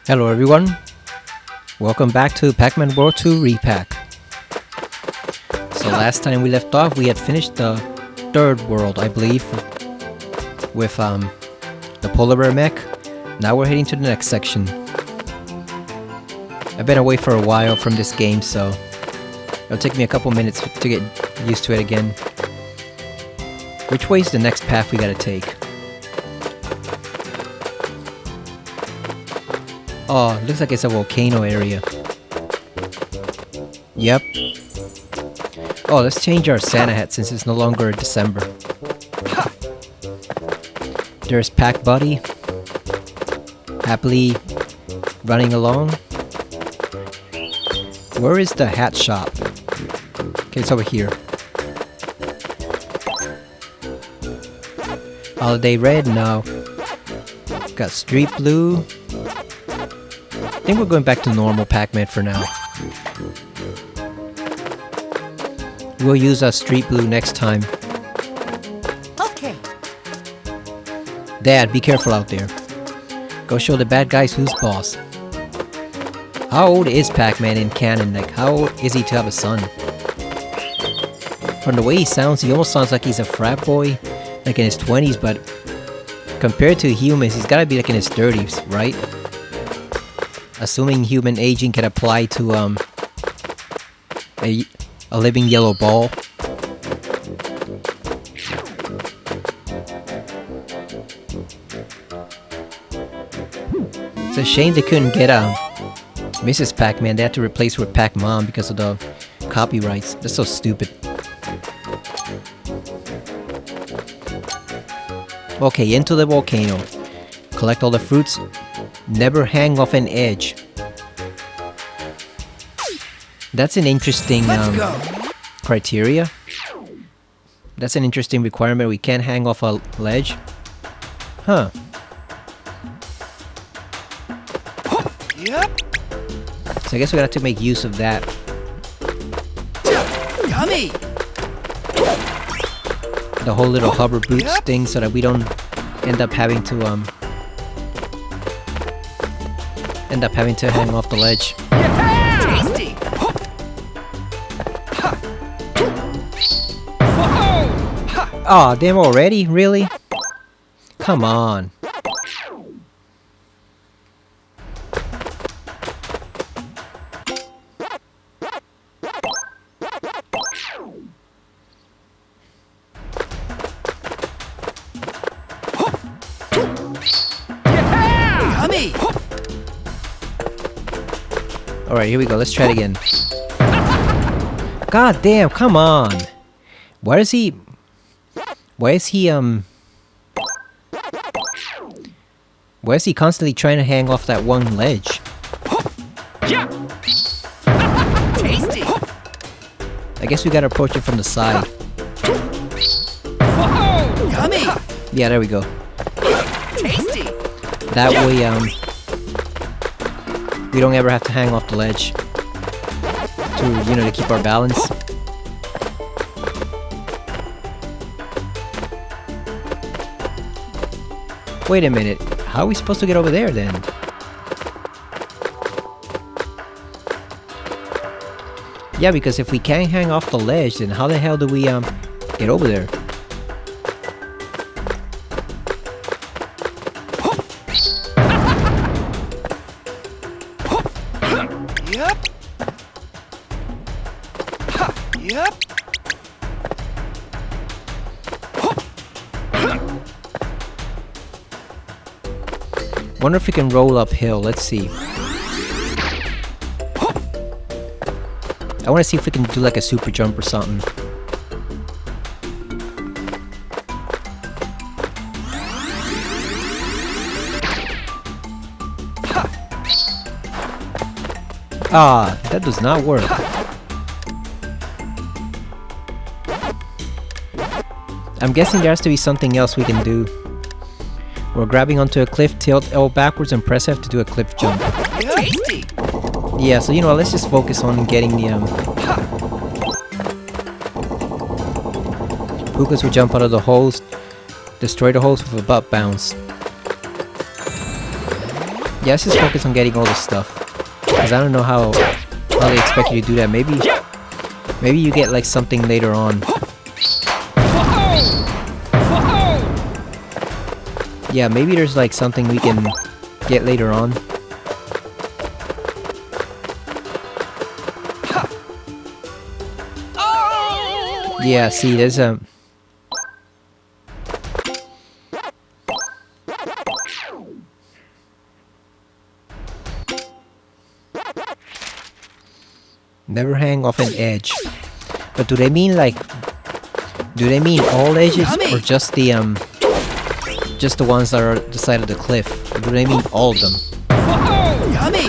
Hello everyone, welcome back to Pac-Man World 2 Re-Pac. So last time we left off, we had finished the third world, I believe, with the polar bear mech. Now we're heading to the next section. I've been away for a while from this game, so it'll take me a couple minutes to get used to it again. Which way is the next path we gotta take? Oh, looks like it's a volcano area. Yep. Oh, let's change our Santa hat since it's no longer December. There's Pac Buddy. Happily running along. Where is the hat shop? Okay, it's over here. Holiday Red, no. Got Street Blue. I think we're going back to normal Pac-Man for now. We'll use Street Blue next time. Okay. Dad, be careful out there. Go show the bad guys who's boss. How old is Pac-Man in canon? Like, how old is he to have a son? From the way he almost sounds like he's a frat boy, like in his 20s, but compared to humans, he's gotta be like in his 30s, right? Assuming human aging can apply to a living yellow ball. It's a shame they couldn't get Mrs. Pac-Man. They had to replace her with Pac-Mom because of the copyrights. That's so stupid. Okay, into the volcano. Collect all the fruits. Never hang off an edge. That's an interesting criteria. That's an interesting requirement. We can't hang off a ledge. Huh. Yep. So I guess we have to make use of that. Yummy. The whole little hover boots thing, so that we don't end up having to hang off the ledge. Tasty. Aw, damn already? Really? Come on. Yummy. Alright, here we go. Let's try it again. God damn, come on. Why is he constantly trying to hang off that one ledge? Tasty. I guess we gotta approach it from the side. Yummy. Yeah, there we go. Tasty. That way, we don't ever have to hang off the ledge to keep our balance. Wait a minute, how are we supposed to get over there then? Yeah, because if we can't hang off the ledge, then how the hell do we get over there? Yep. Yep. Wonder if we can roll uphill. Let's see. I want to see if we can do like a super jump or something. Ah, that does not work. I'm guessing there has to be something else we can do. We're grabbing onto a cliff, tilt L backwards and press F to do a cliff jump. Tasty. Yeah, so let's just focus on getting the Pukas would jump out of the holes, destroy the holes with a butt bounce. Yeah, let's just focus on getting all this stuff. Because I don't know how they expect you to do that. Maybe you get like something later on. Yeah, maybe there's like something we can get later on. Yeah, see, there's a... Never hang off an edge. But do they mean like... Do they mean all edges or just the ones that are the side of the cliff? Or do they mean all of them? Yummy!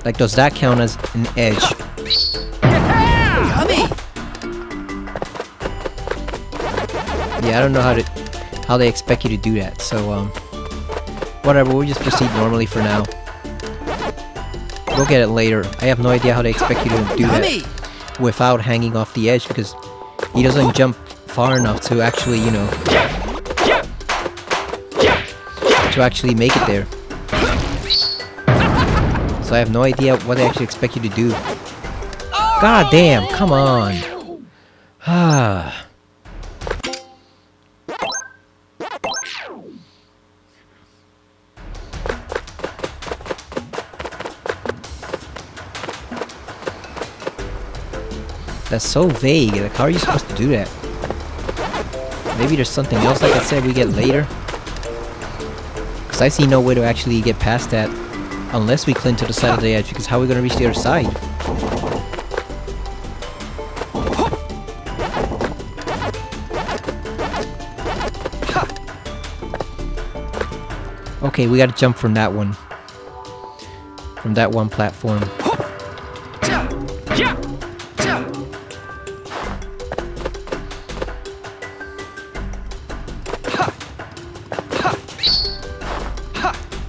Like, does that count as an edge? Yummy! Yeah, I don't know how they expect you to do that. So whatever, we'll just proceed normally for now. We'll get it later. I have no idea how they expect you to do that without hanging off the edge, because he doesn't jump far enough to actually, you know, to actually make it there. So I have no idea what they actually expect you to do. God damn, come on. Ah. That's so vague. Like, how are you supposed to do that? Maybe there's something else, like I said, we get later. Because I see no way to actually get past that unless we cling to the side of the edge, because how are we going to reach the other side? Okay, we got to jump from that one. From that one platform.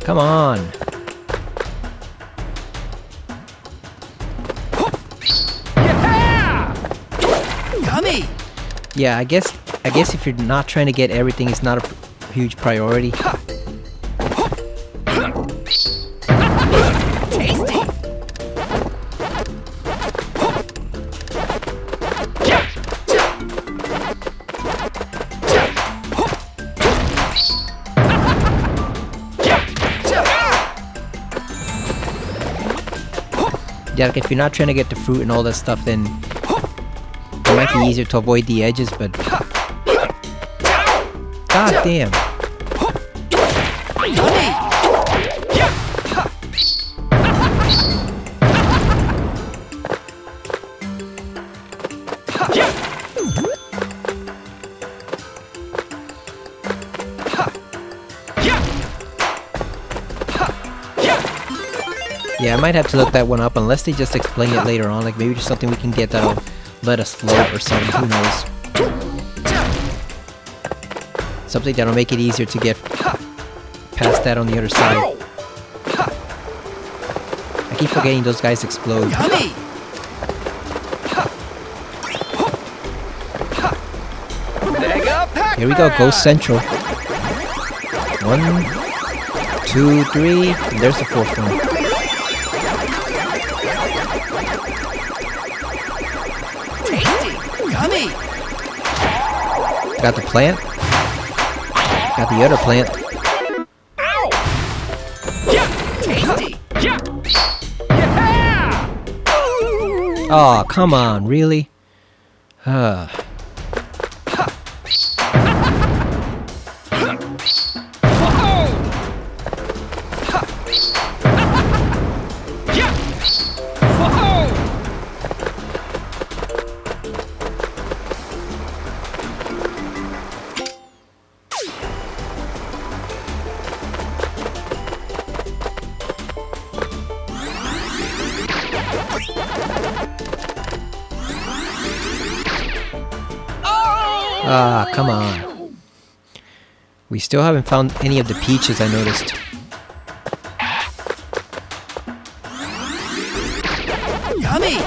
Come on. Yummy! Yeah, I guess if you're not trying to get everything, it's not a huge priority. Tasty! Yeah, like if you're not trying to get the fruit and all that stuff, then it might be easier to avoid the edges, but... God damn. Yeah, I might have to look that one up unless they just explain it later on. Like maybe there's something we can get that'll let us float or something. Who knows? Something that'll make it easier to get past that on the other side. I keep forgetting those guys explode. Yummy! Here we go, Ghost Central. 1, 2, 3, and there's the fourth one. Yummy! Got the plant. Got the other plant. Ow! Tasty! Oh, come on, really? Ah, come on. We still haven't found any of the peaches, I noticed. Yummy!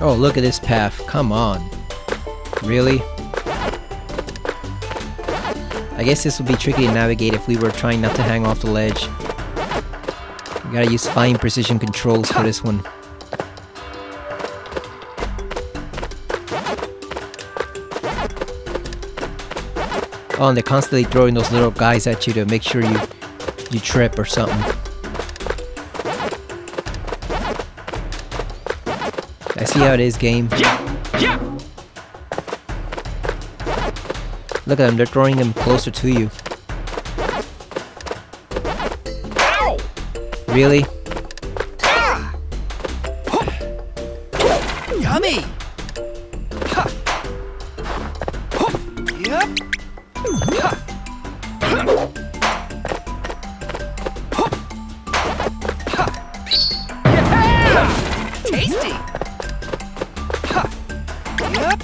Oh, look at this path. Come on. Really? I guess this would be tricky to navigate if we were trying not to hang off the ledge. We gotta use fine precision controls for this one. Oh, and they're constantly throwing those little guys at you to make sure you trip or something. I see how it is, game. Look at them, they're throwing them closer to you. Really? Yummy! Yep! Tasty! Yep!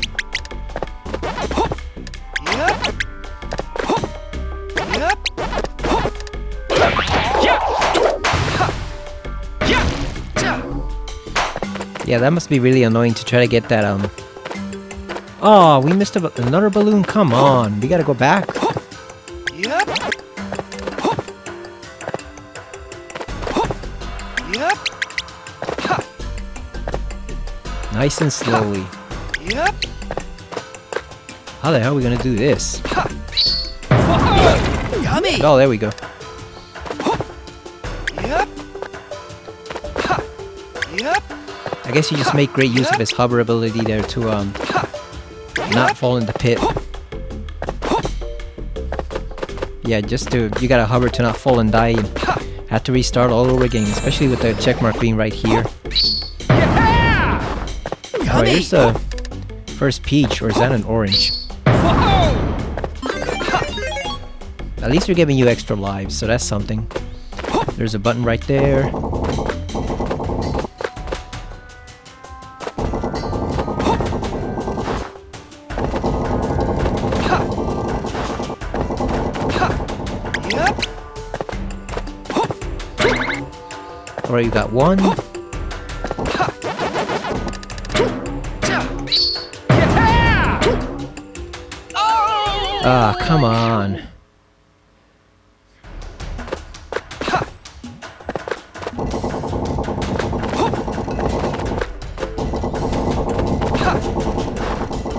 Yep! Yep! Yeah, that must be really annoying to try to get that, Oh, we missed another balloon? Come on, we gotta go back. Yep! Yep! Nice and slowly. Yep! How the hell are we gonna do this? Yummy! Oh, there we go. Yep! Yep! I guess you just make great use of his hover ability there to, not fall in the pit. Yeah, you gotta hover to not fall and die and have to restart all over again, especially with the check mark being right here. Alright, here's the first peach, or is that an orange? At least they're giving you extra lives, so that's something. There's a button right there. Alright, you got one. Ah, come on.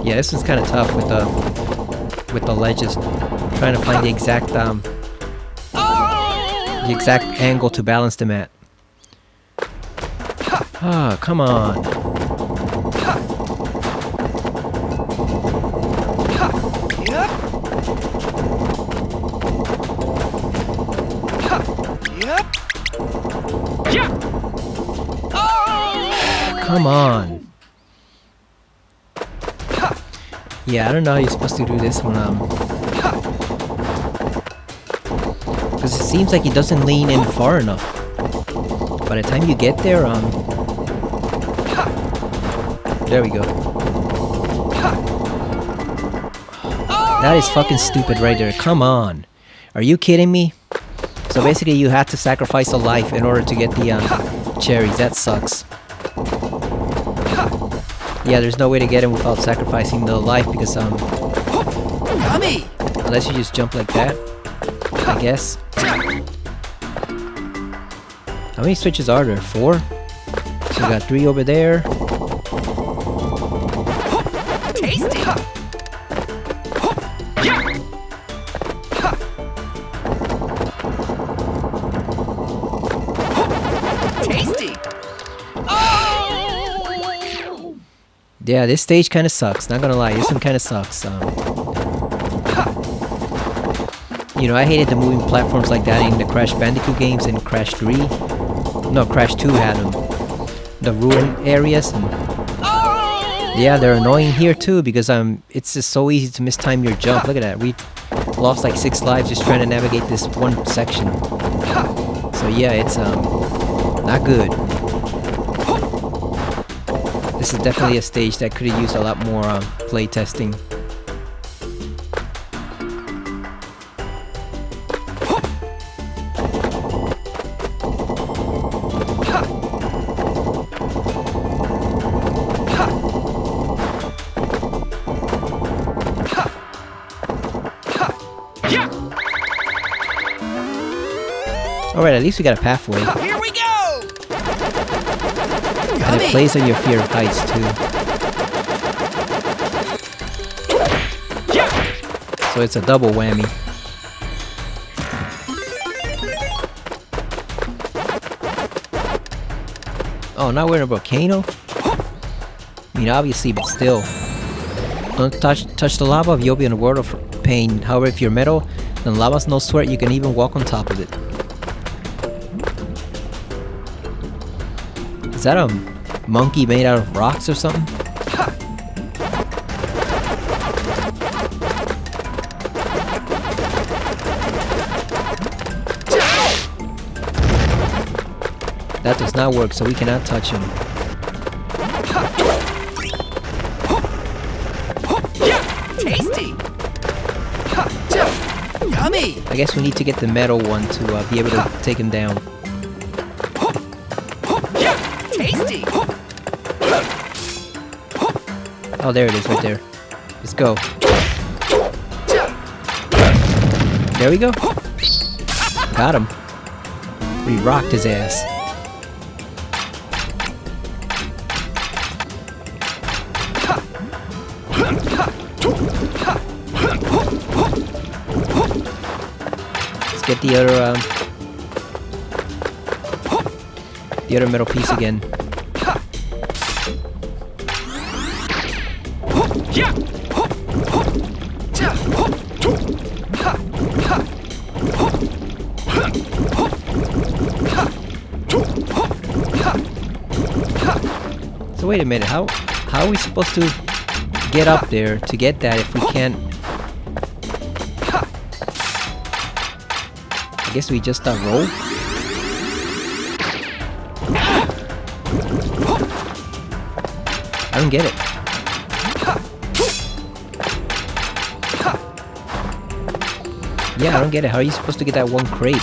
Yeah, this one's kind of tough with the ledges, trying to find the exact angle to balance them at. Ah, come on. Yep! Yep! Come on. Yeah, I don't know how you're supposed to do this one, because it seems like he doesn't lean in far enough. By the time you get there, there we go. That is fucking stupid right there. Come on. Are you kidding me? So basically you have to sacrifice a life in order to get the cherries. That sucks. Yeah, there's no way to get him without sacrificing the life because Yummy! unless you just jump like that, I guess. How many switches are there? 4? So we got 3 over there. Tasty! Tasty! Yeah, this stage kind of sucks. Not gonna lie, this one kind of sucks. You know, I hated the moving platforms like that in the Crash Bandicoot games and Crash 3. No, Crash 2 had them. The ruin areas. And yeah, they're annoying here too because it's just so easy to mistime your jump. Look at that. We lost like 6 lives just trying to navigate this one section. So yeah, it's not good. This is definitely a stage that could have used a lot more play testing. Alright, at least we got a pathway. Here we go! And it plays on your fear of heights too. So it's a double whammy. Oh, now we're in a volcano? I mean, obviously, but still. Don't touch the lava, you'll be in a world of pain. However, if you're metal, then lava's no sweat, you can even walk on top of it. Is that a monkey made out of rocks or something? That does not work, so we cannot touch him. Tasty! Yummy! I guess we need to get the metal one to be able to take him down. Tasty! Oh, there it is, right there. Let's go. There we go. Got him. We rocked his ass. Let's get the other metal piece again. So wait a minute, how are we supposed to get up there to get that if we can't? I guess we just roll? I don't get it. Yeah, I don't get it. How are you supposed to get that one crate?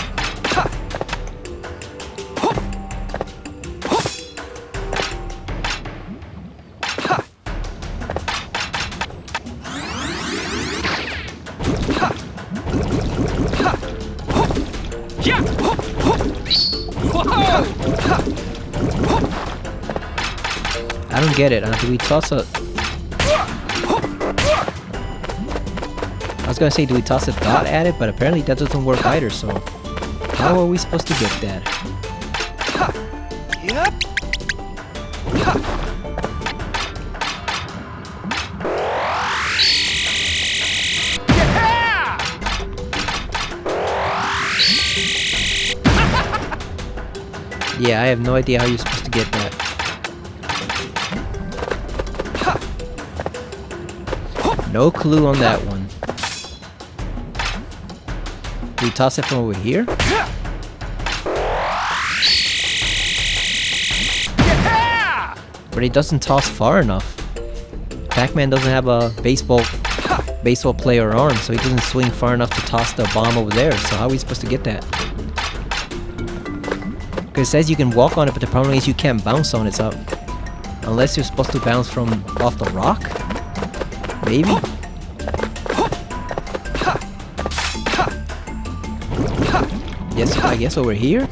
I don't get it. Do we toss a... I was gonna say, do we toss a dot at it? But apparently that doesn't work either, so... How are we supposed to get that? Yep. Yeah, I have no idea how you're supposed to get that. No clue on that one. Do we toss it from over here? But it doesn't toss far enough. Pac-Man doesn't have a baseball player arm, so he doesn't swing far enough to toss the bomb over there. So how are we supposed to get that? Because it says you can walk on it, but the problem is you can't bounce on it, so... Unless you're supposed to bounce from off the rock? Maybe? Yes, I guess over here?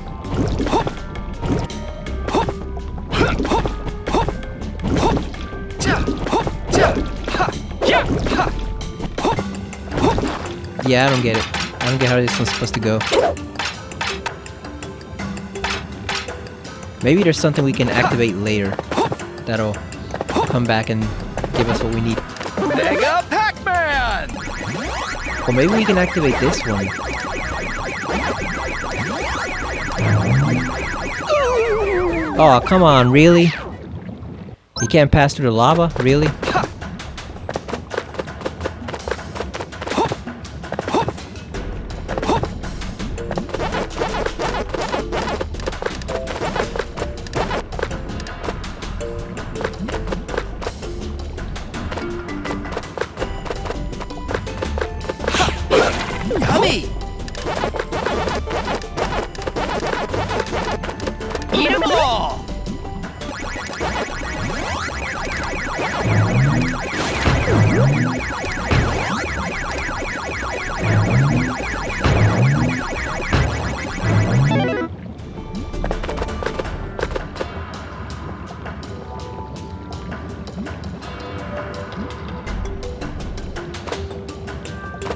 Yeah, I don't get it. I don't get how this one's supposed to go. Maybe there's something we can activate later that'll come back and give us what we need. Mega Pac-Man! Or maybe we can activate this one. Oh, come on, really? You can't pass through the lava? Really? Yummy! Eat 'em all!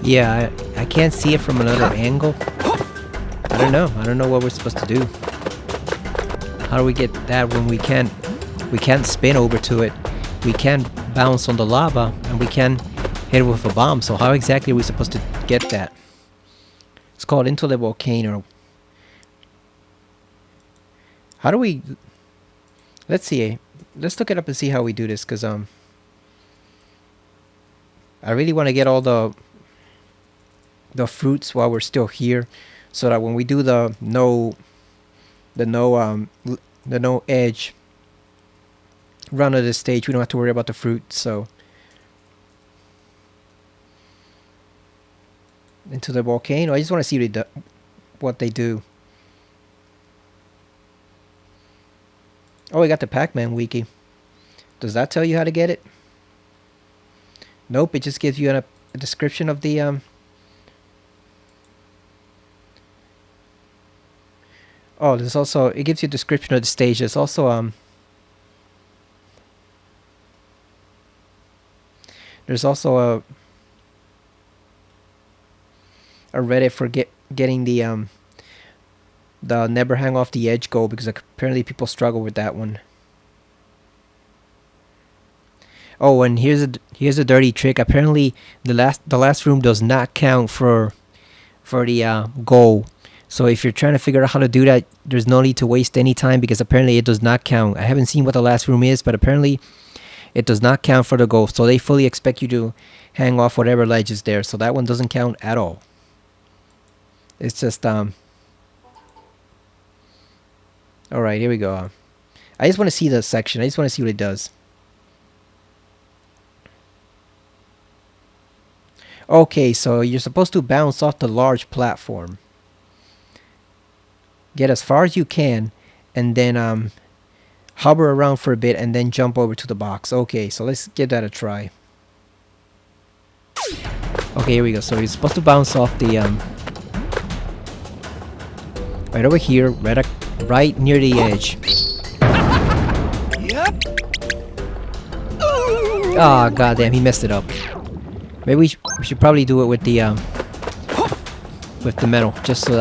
Yeah, I can't see it from another angle. I don't know. I don't know what we're supposed to do. How do we get that when we can't spin over to it? We can't bounce on the lava, and we can't hit it with a bomb. So how exactly are we supposed to get that? It's called Into the Volcano. How do we... Let's see. Let's look it up and see how we do this, because I really want to get all the fruits while we're still here, so that when we do the no edge run of this stage, we don't have to worry about the fruit. So Into the Volcano. I just want to see what they do. Oh, we got the Pac-Man wiki. Does that tell you how to get it? Nope, it just gives you a description of the Oh, there's also, it gives you a description of the stage. There's also a Reddit for getting the never hang off the edge goal, because apparently people struggle with that one. Oh, and here's a dirty trick. Apparently the last room does not count for the goal. So if you're trying to figure out how to do that, there's no need to waste any time, because apparently it does not count. I haven't seen what the last room is, but apparently it does not count for the goal. So they fully expect you to hang off whatever ledge is there. So that one doesn't count at all. It's just Alright, here we go. I just want to see the section. I just want to see what it does. Okay, so you're supposed to bounce off the large platform. Get as far as you can, and then hover around for a bit, and then jump over to the box. Okay, so let's give that a try. Okay, here we go. So you're supposed to bounce off the right over here, right near the edge. Yep. Ah, goddamn, he messed it up. Maybe we should probably do it with the metal, just so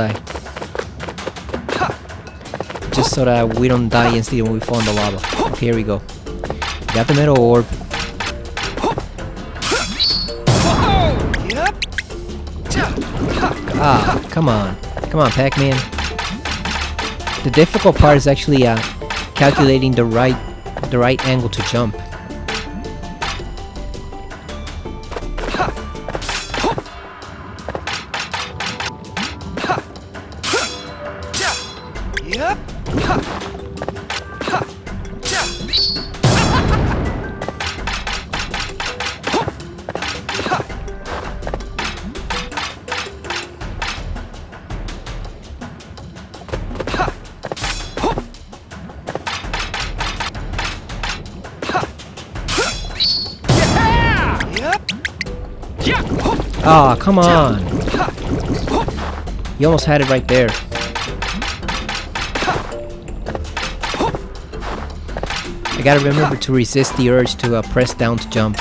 that we don't die instantly when we fall in the lava. Okay, here we go. Got the metal orb. Yep. Ah, come on, Pac-Man. The difficult part is actually calculating the right angle to jump. Yep. Ah, come on. You almost had it right there. I gotta remember to resist the urge to press down to jump.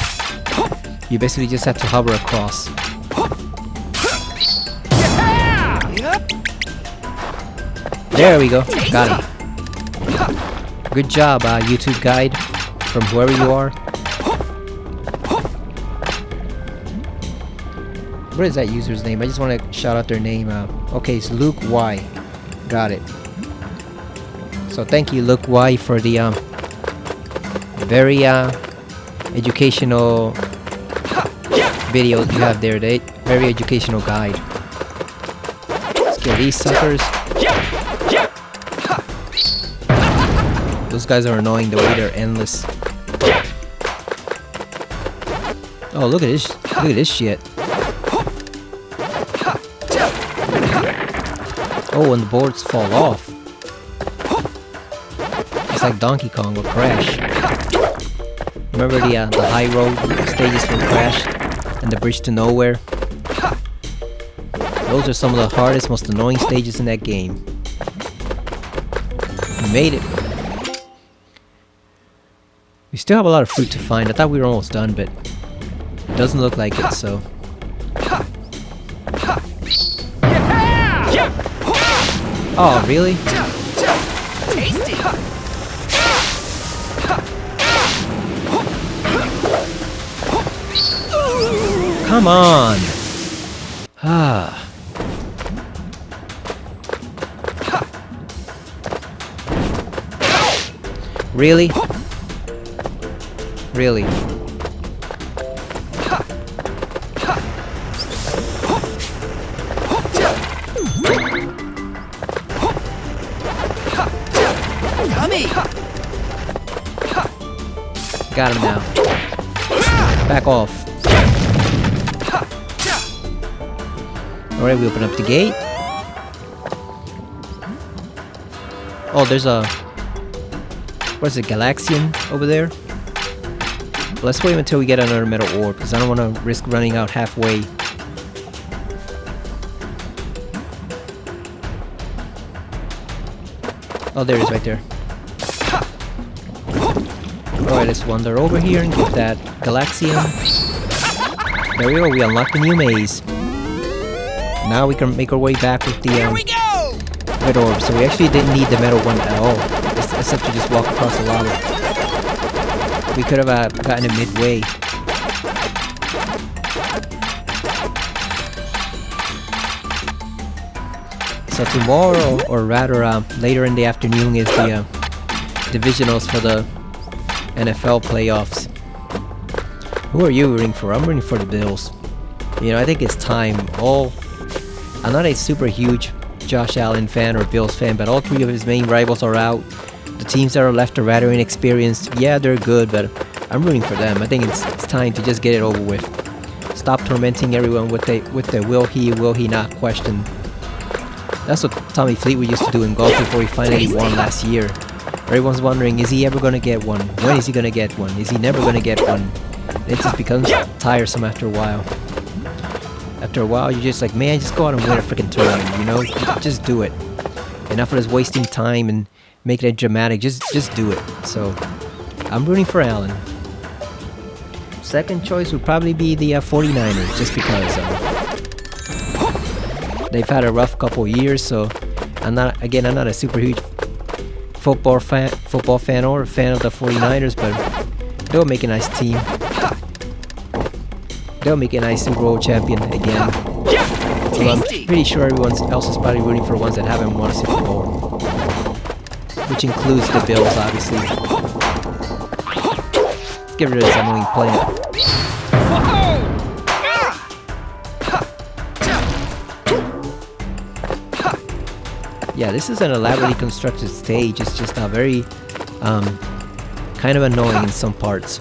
You basically just have to hover across. There we go. Got it. Good job, YouTube guide, from whoever you are. What is that user's name? I just want to shout out their name. Okay, it's Luke Y. Got it. So thank you, Luke Y, for the very educational video you have there. Very educational guide. Let's kill these suckers. Those guys are annoying the way they're endless. Oh, look at this! Look at this shit. Oh, and the boards fall off. It's like Donkey Kong or Crash. Remember the high road stages from Crash and the bridge to nowhere? Those are some of the hardest, most annoying stages in that game. We made it. We still have a lot of fruit to find. I thought we were almost done, but it doesn't look like it, so... Oh, really? Tasty. Come on! Ah. Really? Really? Yummy. Got him now. Back off. Alright, we open up the gate. Oh, there's a... what's it, Galaxian over there? Let's wait until we get another metal orb, because I don't want to risk running out halfway. Oh, there it is right there. Alright, let's wander over here and get that Galaxian. There we go, we unlocked the new maze. Now we can make our way back with the red orb. So we actually didn't need the metal one at all, except to just walk across the lava. We could have gotten it midway. So tomorrow, or rather later in the afternoon, is the divisionals for the NFL playoffs. Who are you rooting for? I'm rooting for the Bills. You know, I think it's time. I'm not a super huge Josh Allen fan or Bills fan, but all three of his main rivals are out. The teams that are left are rather inexperienced. Yeah, they're good, but I'm rooting for them. I think it's time to just get it over with. Stop tormenting everyone with the will he not question. That's what Tommy Fleetwood used to do in golf before he finally won last year. Everyone's wondering, is he ever gonna get one? When is he gonna get one? Is he never gonna get one? It just becomes tiresome after a while. After a while, you're just like, man, just go out and win a freaking tournament, you know? Just do it. Enough of this wasting time and making it dramatic. Just do it. So, I'm rooting for Allen. Second choice would probably be the 49ers, just because they've had a rough couple years. So, I'm not a super huge football fan or a fan of the 49ers, but they'll make a nice team. They'll make a nice Super Bowl champion again. Well, I'm pretty sure everyone else is probably rooting for ones that haven't won a Super Bowl, which includes the Bills, obviously. Let's get rid of this annoying plant. Yeah, this is an elaborately constructed stage. It's just very kind of annoying in some parts.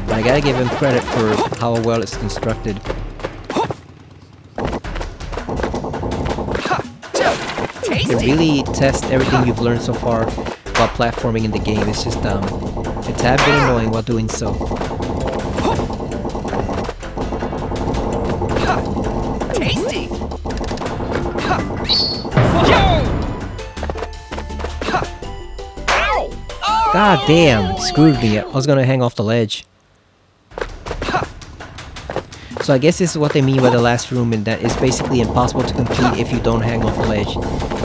But I gotta give him credit for how well it's constructed. It really tests everything you've learned so far about platforming in the game. It's just a tad bit annoying while doing so. Tasty. God damn, screwed me. I was gonna hang off the ledge. So I guess this is what they mean by the last room, and that it's basically impossible to complete if you don't hang off a ledge.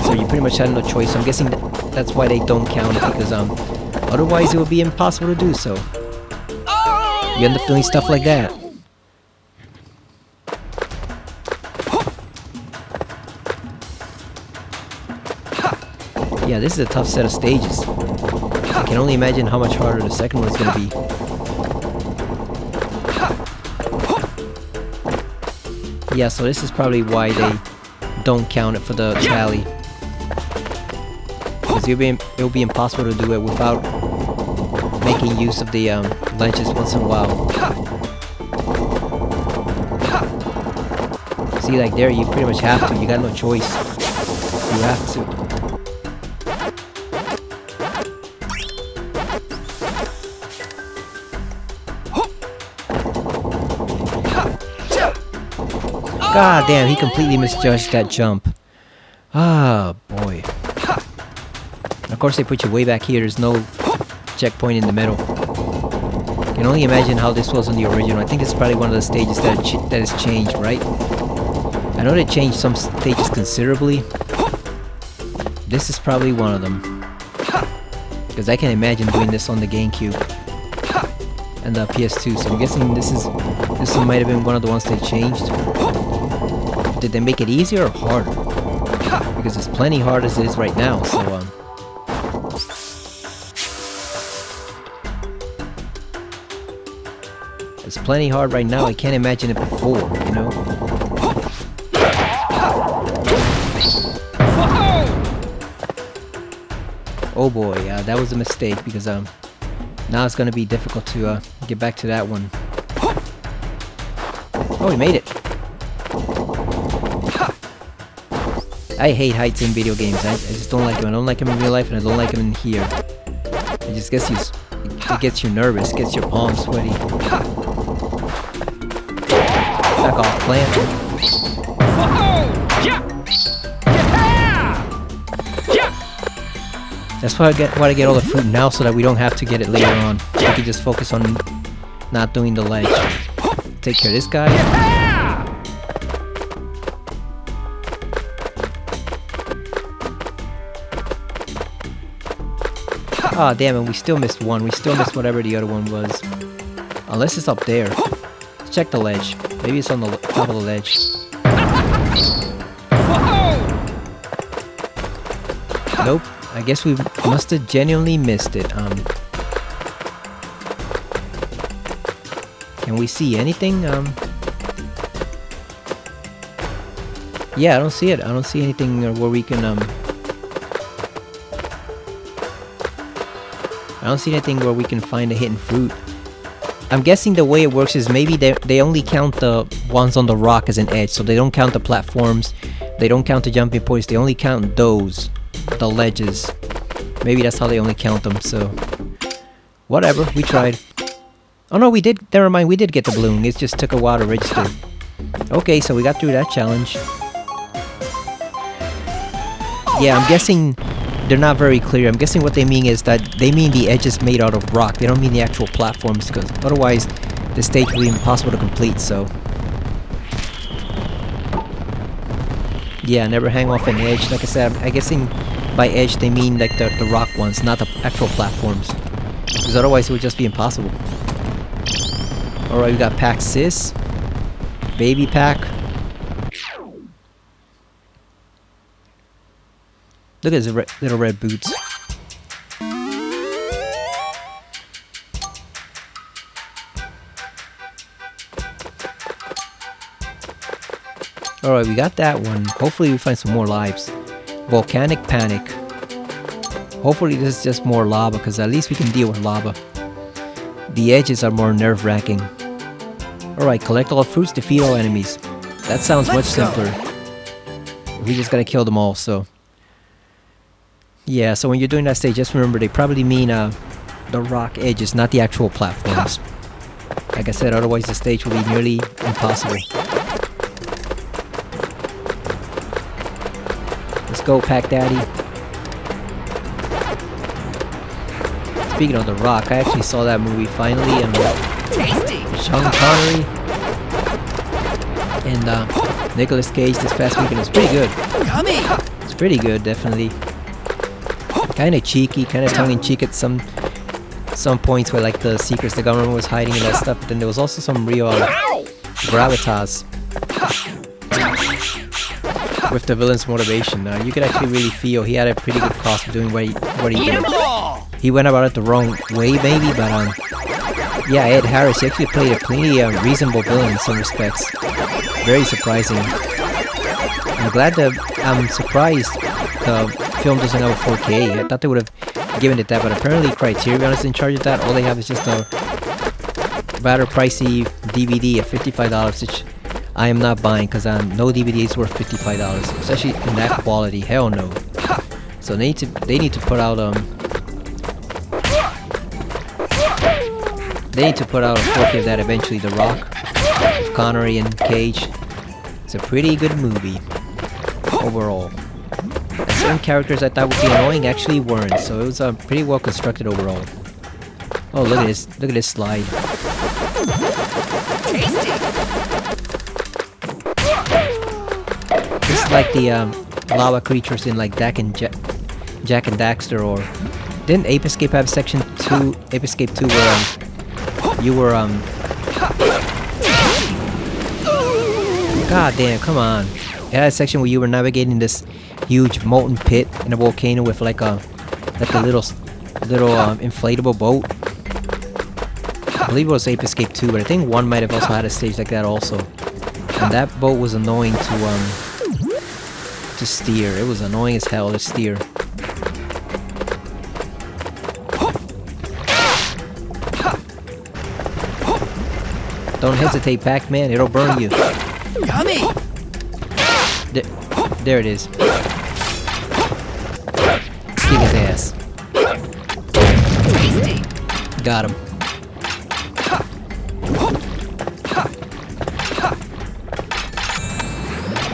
So you pretty much had no choice. So I'm guessing that's why they don't count it, because otherwise it would be impossible to do so. You end up doing stuff like that. Yeah, this is a tough set of stages. I can only imagine how much harder the second one's gonna be. Yeah, so this is probably why they don't count it for the tally. Because it'll be impossible to do it without making use of the ledges once in a while. See, like there, you pretty much have to. You got no choice. You have to. God damn, he completely misjudged that jump. Ah, boy. Of course they put you way back here, there's no checkpoint in the middle. I can only imagine how this was in the original. I think it's probably one of the stages that has changed, right? I know they changed some stages considerably. This is probably one of them. Because I can imagine doing this on the GameCube and the PS2. So I'm guessing this might have been one of the ones they changed. Did they make it easier or harder? Because it's plenty hard as it is right now. So it's plenty hard right now. I can't imagine it before, you know. Oh boy, that was a mistake because now it's gonna be difficult to get back to that one. Oh, we made it! I hate heights in video games. I just don't like them. I don't like them in real life, and I don't like them in here. It just gets you. It gets you nervous. Gets your palms sweaty. Back off, plant. That's why I get all the fruit now, so that we don't have to get it later on. We can just focus on not doing the ledge. Take care of this guy. Ah, damn it, we still missed one. We still missed whatever the other one was. Unless it's up there. Let's check the ledge. Maybe it's on the top of the ledge. Nope. I guess we must have genuinely missed it. Can we see anything? Yeah, I don't see it. I don't see anything where we can I don't see anything where we can find a hidden fruit. I'm guessing the way it works is maybe they only count the ones on the rock as an edge, so they don't count the platforms, they don't count the jumping points, they only count those, the ledges. Maybe that's how they only count them, so whatever, we tried. Oh no, we did, never mind, we did get the balloon, it just took a while to register. Okay, so we got through that challenge. Yeah, I'm guessing they're not very clear. I'm guessing what they mean is that they mean the edges made out of rock. They don't mean the actual platforms, because otherwise the stage would be impossible to complete, so. Yeah, never hang off an edge. Like I said, I'm guessing by edge they mean like the rock ones, not the actual platforms. Because otherwise it would just be impossible. Alright, we got Pac Sis. Baby Pac. Look at his little red boots. Alright, we got that one. Hopefully we find some more lives. Volcanic Panic. Hopefully this is just more lava, because at least we can deal with lava. The edges are more nerve-wracking. Alright, collect all fruits, defeat all enemies. That sounds much simpler. We just gotta kill them all, so. Yeah, so when you're doing that stage, just remember they probably mean the rock edges, not the actual platforms. Like I said, otherwise the stage will be nearly impossible. Let's go, Pac Daddy. Speaking of the rock, I actually saw that movie finally, and Sean Connery and Nicolas Cage this past weekend. It's pretty good. It's pretty good, definitely. Kind of cheeky, kind of tongue-in-cheek at some points where like the secrets the government was hiding and that stuff. But then there was also some real gravitas with the villain's motivation. You could actually really feel he had a pretty good cost of doing what he did. He went about it the wrong way, maybe, but yeah, Ed Harris, he actually played a pretty reasonable villain in some respects. Very surprising. I'm surprised the film doesn't have a 4K. I thought they would have given it that, but apparently Criterion is in charge of that. All they have is just a rather pricey DVD at $55, which I am not buying, because no DVD is worth $55, especially in that quality. Hell no. So they need to put out a 4K of that eventually. The Rock, Connery and Cage. It's a pretty good movie overall. And certain characters I thought would be annoying actually weren't, so it was pretty well constructed overall. Oh, look at this slide. This is like the lava creatures in like Dak and Jack and Daxter, or didn't Ape Escape have section 2, Ape Escape 2, where you were God damn, come on. It had a section where you were navigating this huge molten pit in a volcano with like a little inflatable boat. I believe it was Ape Escape 2, but I think 1 might have also had a stage like that also. And that boat was annoying to steer. It was annoying as hell to steer. Don't hesitate, Pac-Man. It'll burn you. Yummy! There it is. Kick his ass. Tasty! Got him.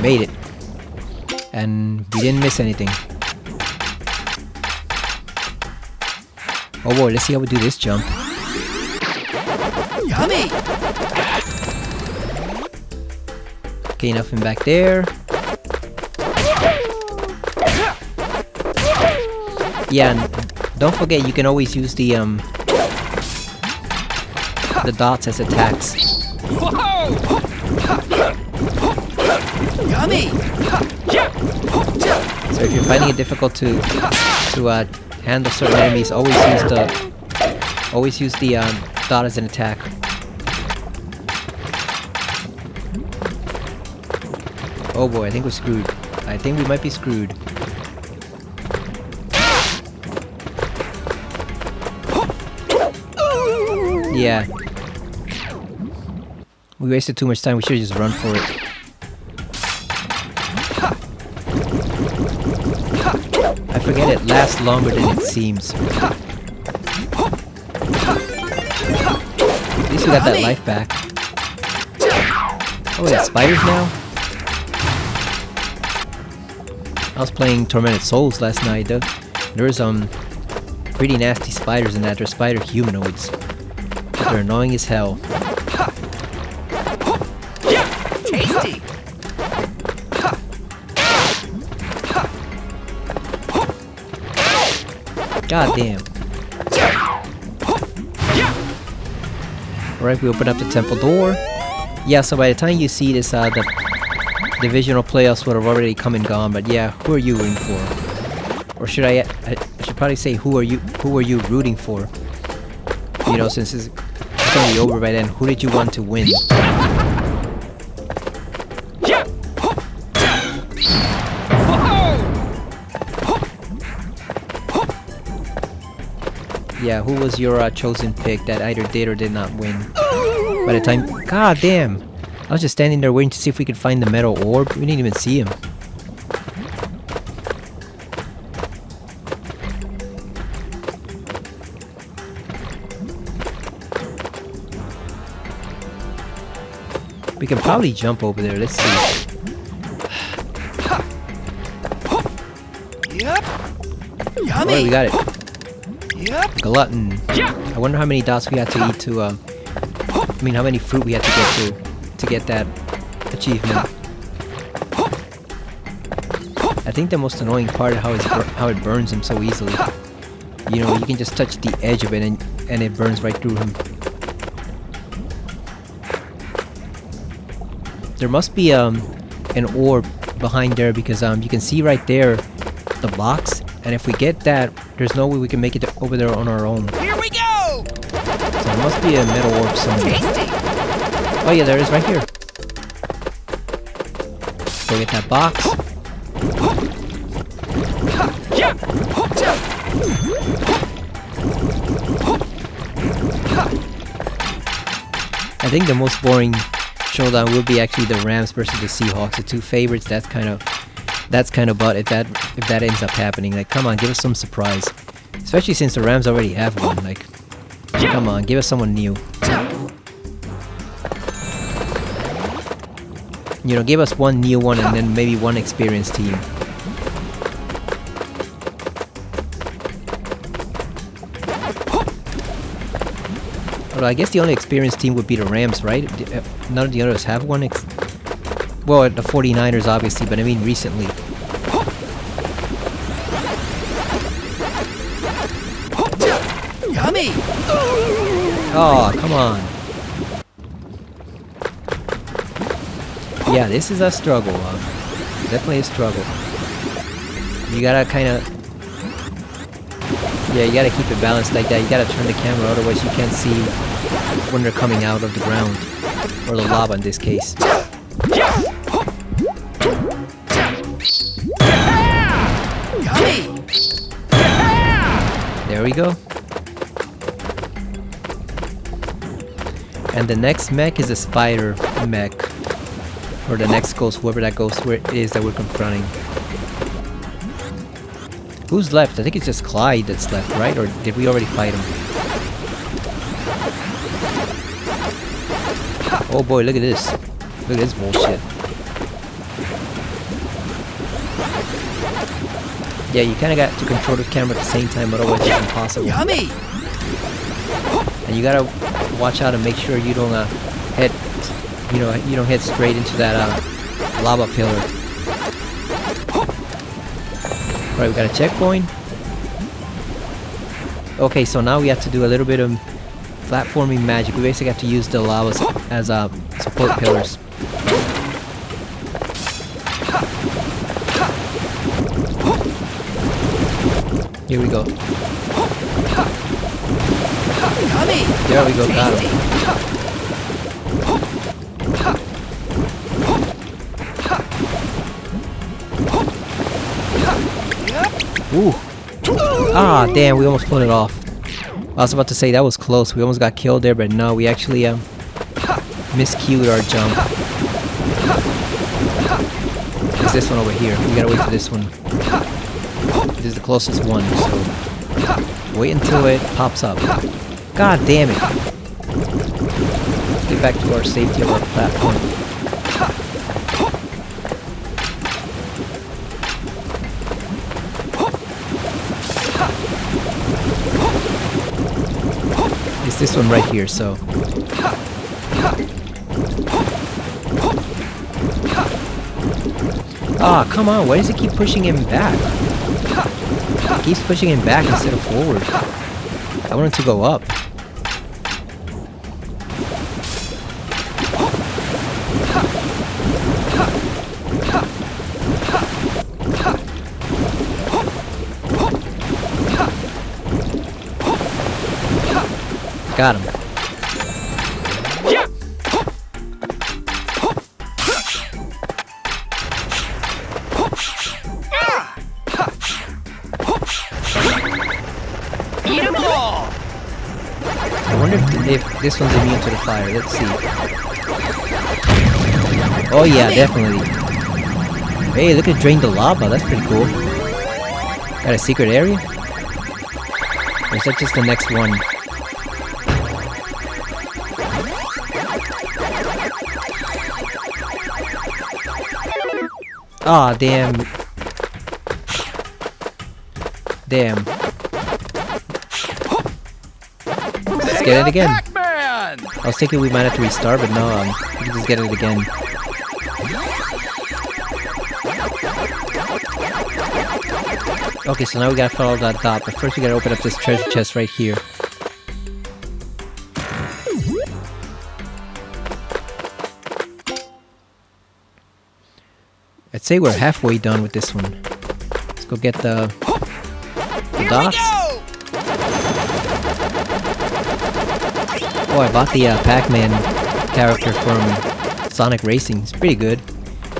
Made it. And we didn't miss anything. Oh boy, let's see how we do this jump. Yummy! Okay, nothing back there. Yeah, and don't forget you can always use the dots as attacks. Yummy! So if you're finding it difficult to handle certain enemies, always use the dot as an attack. Oh boy, I think we're screwed. I think we might be screwed. Yeah. We wasted too much time, we should just run for it. I forget it lasts longer than it seems. At least we got that life back. Oh, we got spiders now? I was playing Tormented Souls last night, though. There's pretty nasty spiders in that. They're spider humanoids. But they're annoying as hell. Tasty! God damn. Alright, we open up the temple door. Yeah, so by the time you see this, the divisional playoffs would have already come and gone, but yeah, who are you rooting for? Or should I should probably say who are you rooting for? You know, since it's gonna be over by then, who did you want to win? Yeah, who was your chosen pick that either did or did not win? By the time... God damn! I was just standing there waiting to see if we could find the metal orb. We didn't even see him. We can probably jump over there. Let's see. Yep! Oh, Yummy! we got it. Yep! Glutton. I wonder how many dots we had to eat to, I mean, how many fruit we had to get to get that achievement. I think the most annoying part is how it burns him so easily. You know, you can just touch the edge of it and it burns right through him. There must be an orb behind there because you can see right there the box, and if we get that, there's no way we can make it over there on our own. Here we go! So there must be a metal orb somewhere. Tasty! Oh yeah, there it is right here. Go get that box. I think the most boring showdown will be actually the Rams versus the Seahawks, the two favorites. That's kind of butt if that ends up happening. Like, come on, give us some surprise. Especially since the Rams already have one. Like, come on, give us someone new. You know, give us one new one and then maybe one experienced team. Well, I guess the only experienced team would be the Rams, right? None of the others have one. Well, the 49ers obviously, but I mean recently. Yummy! Oh, come on. Yeah, this is a struggle. Definitely a struggle. You gotta kind of... Yeah, you gotta keep it balanced like that. You gotta turn the camera, otherwise you can't see when they're coming out of the ground. Or the lava in this case. Yummy! There we go. And the next mech is a spider mech. Or the next ghost, whoever that ghost is that we're confronting. Who's left? I think it's just Clyde that's left, right? Or did we already fight him? Oh boy, look at this. Look at this bullshit. Yeah, you kind of got to control the camera at the same time, otherwise it's impossible. Yummy! And you gotta watch out and make sure you don't head, you don't head straight into that lava pillar. Alright, we got a checkpoint. Okay, so now we have to do a little bit of platforming magic. We basically have to use the lava as support pillars. Here we go. Yummy! There we go, got him. Ooh. Ah, damn, we almost pulled it off. I was about to say that was close. We almost got killed there, but no, we actually miscued our jump. It's this one over here. We gotta wait for this one. This is the closest one, so wait until it pops up. God damn it. Let's get back to our safety of our platform. It's this one right here, so. Ah, come on, why does it keep pushing him back? It keeps pushing him back instead of forward. I want him to go up. Got him. Eat 'em all! I wonder if this one's immune to the fire. Let's see. Oh yeah, definitely. Hey, look at drain the lava. That's pretty cool. Got a secret area? Or is that just the next one? Aw, oh, damn. Damn. Let's get it again. Pac-Man! I was thinking we might have to restart, but no, we can just get it again. Okay, so now we gotta follow that dot, but first we gotta open up this treasure chest right here. I'd say we're halfway done with this one. Let's go get the dots. Oh, I bought the Pac-Man character from Sonic Racing. It's pretty good.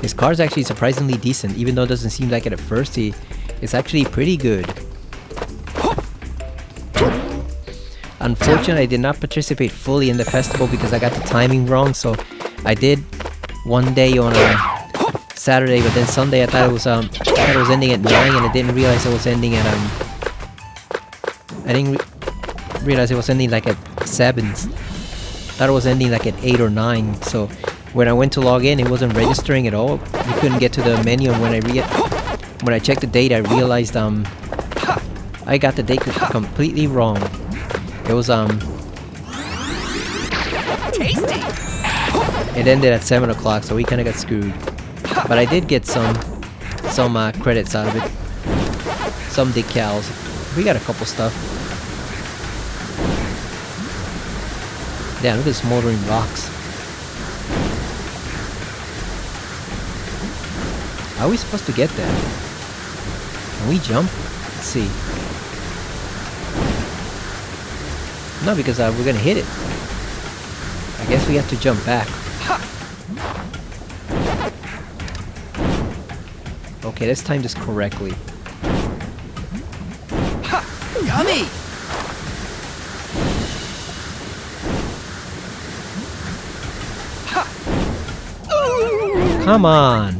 His car's actually surprisingly decent, even though it doesn't seem like it at first. It's actually pretty good. Unfortunately, I did not participate fully in the festival because I got the timing wrong. So I did one day on a Saturday, but then Sunday I thought it was ending at 9, and I didn't realize it was ending at I didn't realize it was ending like at 7. Thought it was ending like at 8 or 9. So when I went to log in, it wasn't registering at all. You couldn't get to the menu, and when I checked the date, I realized I got the date completely wrong. It was Tasty! it ended at 7 o'clock, so we kind of got screwed. But I did get some credits out of it. Some decals. We got a couple stuff. Damn, look at the smoldering rocks. How are we supposed to get there? Can we jump? Let's see. No, because we're gonna hit it. I guess we have to jump back. Okay, let's time this correctly. Yummy! Come on!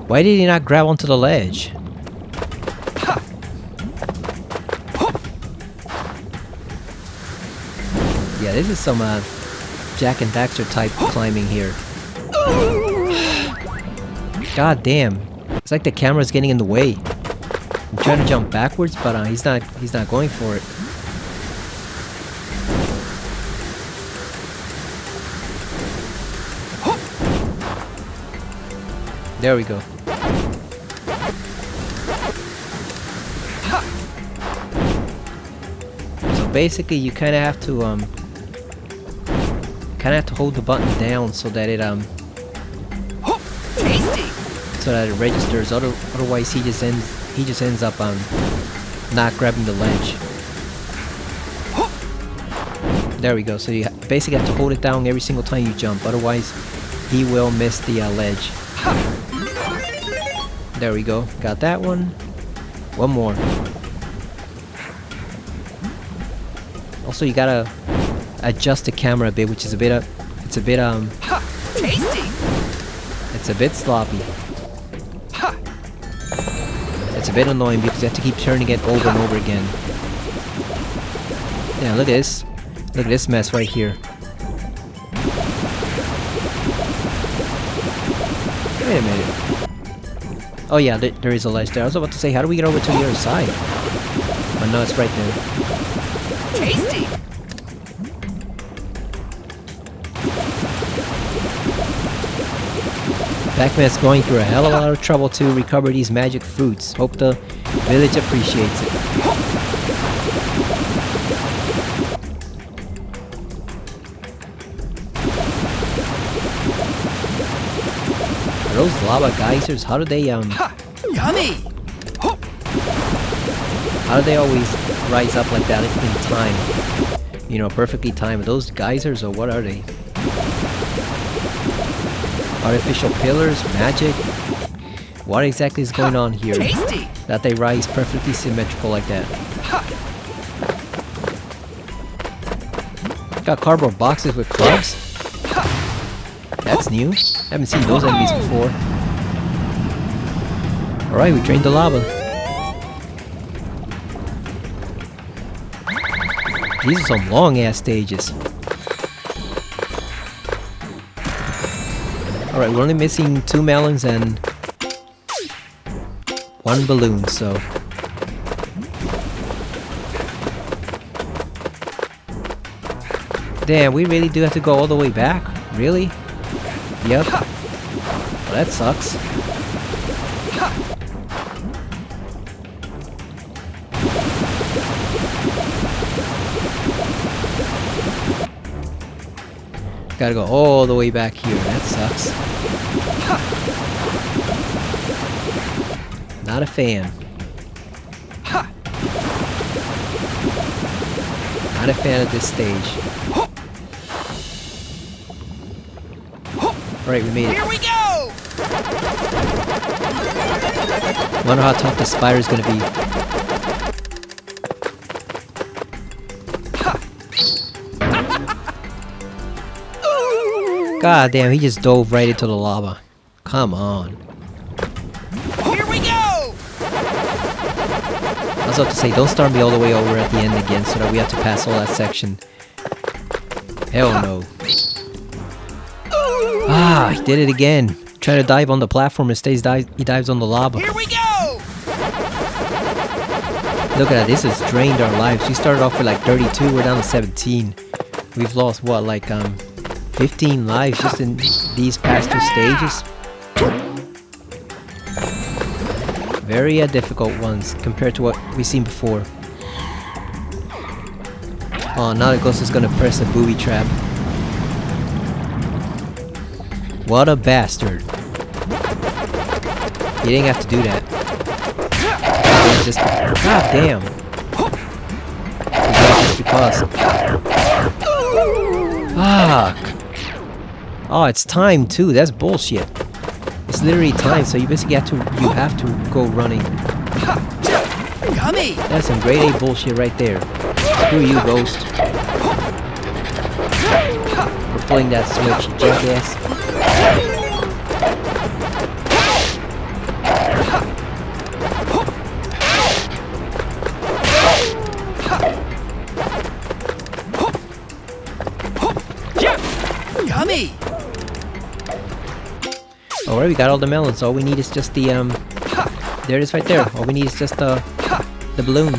Why did he not grab onto the ledge? Yeah, this is some Jack and Daxter type climbing here. God damn. It's like the camera's getting in the way. I'm trying to jump backwards, but he's not going for it. There we go. So basically you kinda have to hold the button down so that it Tasty! so that it registers. Otherwise he just ends up not grabbing the ledge. There we go. So you basically have to hold it down every single time you jump. Otherwise he will miss the ledge. There we go. Got that one. One more. Also, you gotta adjust the camera a bit, which is a bit Tasty! it's a bit sloppy. It's a bit annoying because you have to keep turning it over and over again. Yeah, look at this. Look at this mess right here. Wait a minute. Oh yeah, there is a ledge there. I was about to say, how do we get over to the other side? Oh no, it's right there. Tasty! Pac-Man's going through a hell of a lot of trouble to recover these magic fruits. Hope the village appreciates it. Are those lava geysers? How do they Yummy! how do they always rise up like that in time? You know, perfectly timed. Are those geysers or what are they? Artificial pillars? Magic? What exactly is going on here? Tasty! That they rise perfectly symmetrical like that. Got cardboard boxes with clubs? That's new. Haven't seen those enemies before. Alright, we drained the lava. These are some long ass stages. Alright, we're only missing 2 melons and 1 balloon, so. Damn, we really do have to go all the way back? Really? Yep. Well, that sucks. Gotta go all the way back here. That sucks. Not a fan. Not a fan of this stage. Alright, we made it. Here we go! Wonder how tough the spider's gonna be. God damn, he just dove right into the lava. Come on. Here we go! I was about to say, don't start me all the way over at the end again so that we have to pass all that section. Hell no. Ah, he did it again. Trying to dive on the platform, he dives on the lava. Here we go! Look at that, this has drained our lives. We started off with like 32, we're down to 17. We've lost what, like 15 lives just in these past 2 stages. Very difficult ones compared to what we've seen before. Oh, now the ghost is gonna press a booby trap. What a bastard. He didn't have to do that. Just, god damn. Just because. Fuck. Oh, it's time too. That's bullshit. It's literally time, so you basically have to go running. Yummy! That's some grade A bullshit right there. Screw you, Ghost. For pulling that switch, you jackass. Yummy! Alright, we got all the melons. All we need is just the there it is right there. All we need is just the balloon.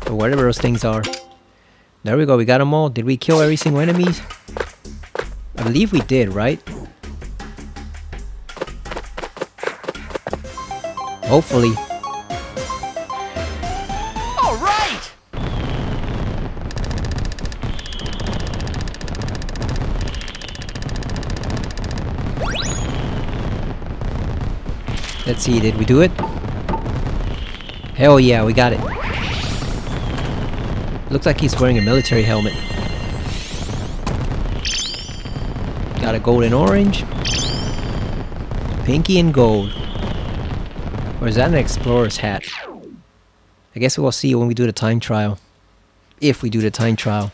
Or whatever those things are. There we go, we got them all. Did we kill every single enemy? I believe we did, right? Hopefully. All right! Let's see, did we do it? Hell yeah, we got it. Looks like he's wearing a military helmet. Got a gold and orange. Pinky and gold. Or is that an explorer's hat? I guess we'll see when we do the time trial. If we do the time trial.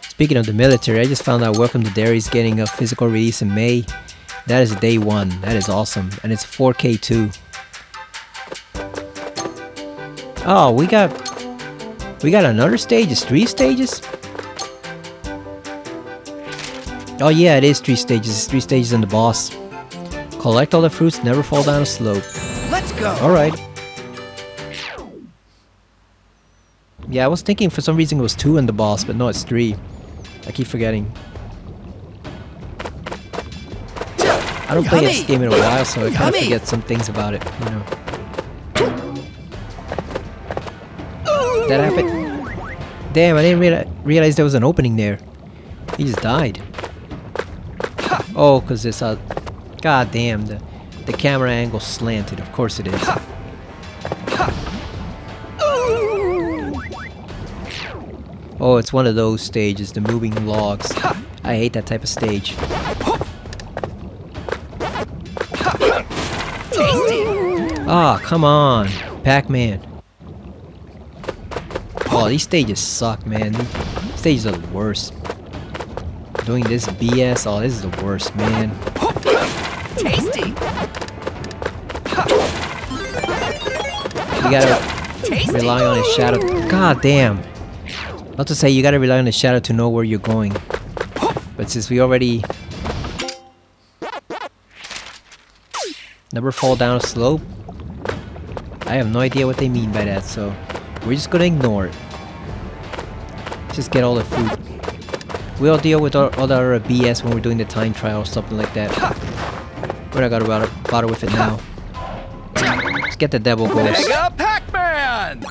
Speaking of the military, I just found out Welcome to Derry is getting a physical release in May. That is day 1. That is awesome. And it's 4K too. Oh, we got another stage. It's 3 stages? Oh yeah, it is 3 stages. It's 3 stages in the boss. Collect all the fruits, never fall down a slope. Let's go! Alright. Yeah, I was thinking for some reason it was 2 in the boss, but no, it's 3. I keep forgetting. I don't play this game in a while, so I kind of forget some things about it, you know. That happened. Damn, I didn't realize there was an opening there. He just died. Oh, because it's a... God damn, the camera angle slanted. Of course it is. Oh, it's one of those stages, the moving logs. I hate that type of stage. Ah, come on, Pac-Man. Oh, these stages suck, man. These stages are the worst. Doing this BS, oh, this is the worst, man. Tasty! You gotta rely on his shadow. God damn. Not to say you gotta rely on the shadow to know where you're going. But since we already... Never fall down a slope. I have no idea what they mean by that, so we're just gonna ignore it. Just get all the fruit. We'll deal with all the other BS when we're doing the time trial or something like that. We're not gonna bother with it now. Let's get the devil ghost. Mega Pac-Man!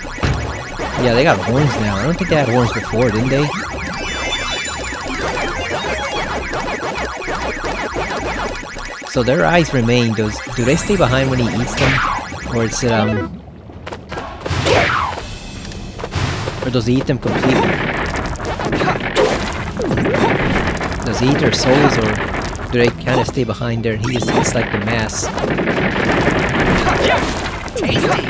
Yeah, they got horns now. I don't think they had horns before, didn't they? So their eyes remain. Do they stay behind when he eats them? Or is it, or does he eat them completely? Does he eat their souls, or do they kind of stay behind there and he just eats like the mass? Tasty!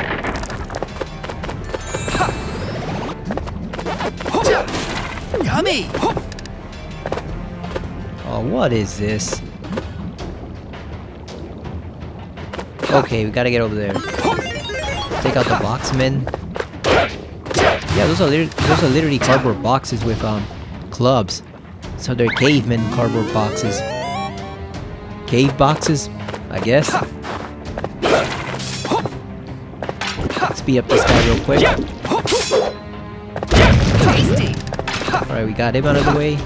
Yummy! Oh, what is this? Okay, we gotta get over there. Take out the boxmen. Yeah, those are literally cardboard boxes with clubs. So they're cavemen cardboard boxes. Cave boxes, I guess. Speed up this guy real quick. Tasty! Alright, we got him out of the way.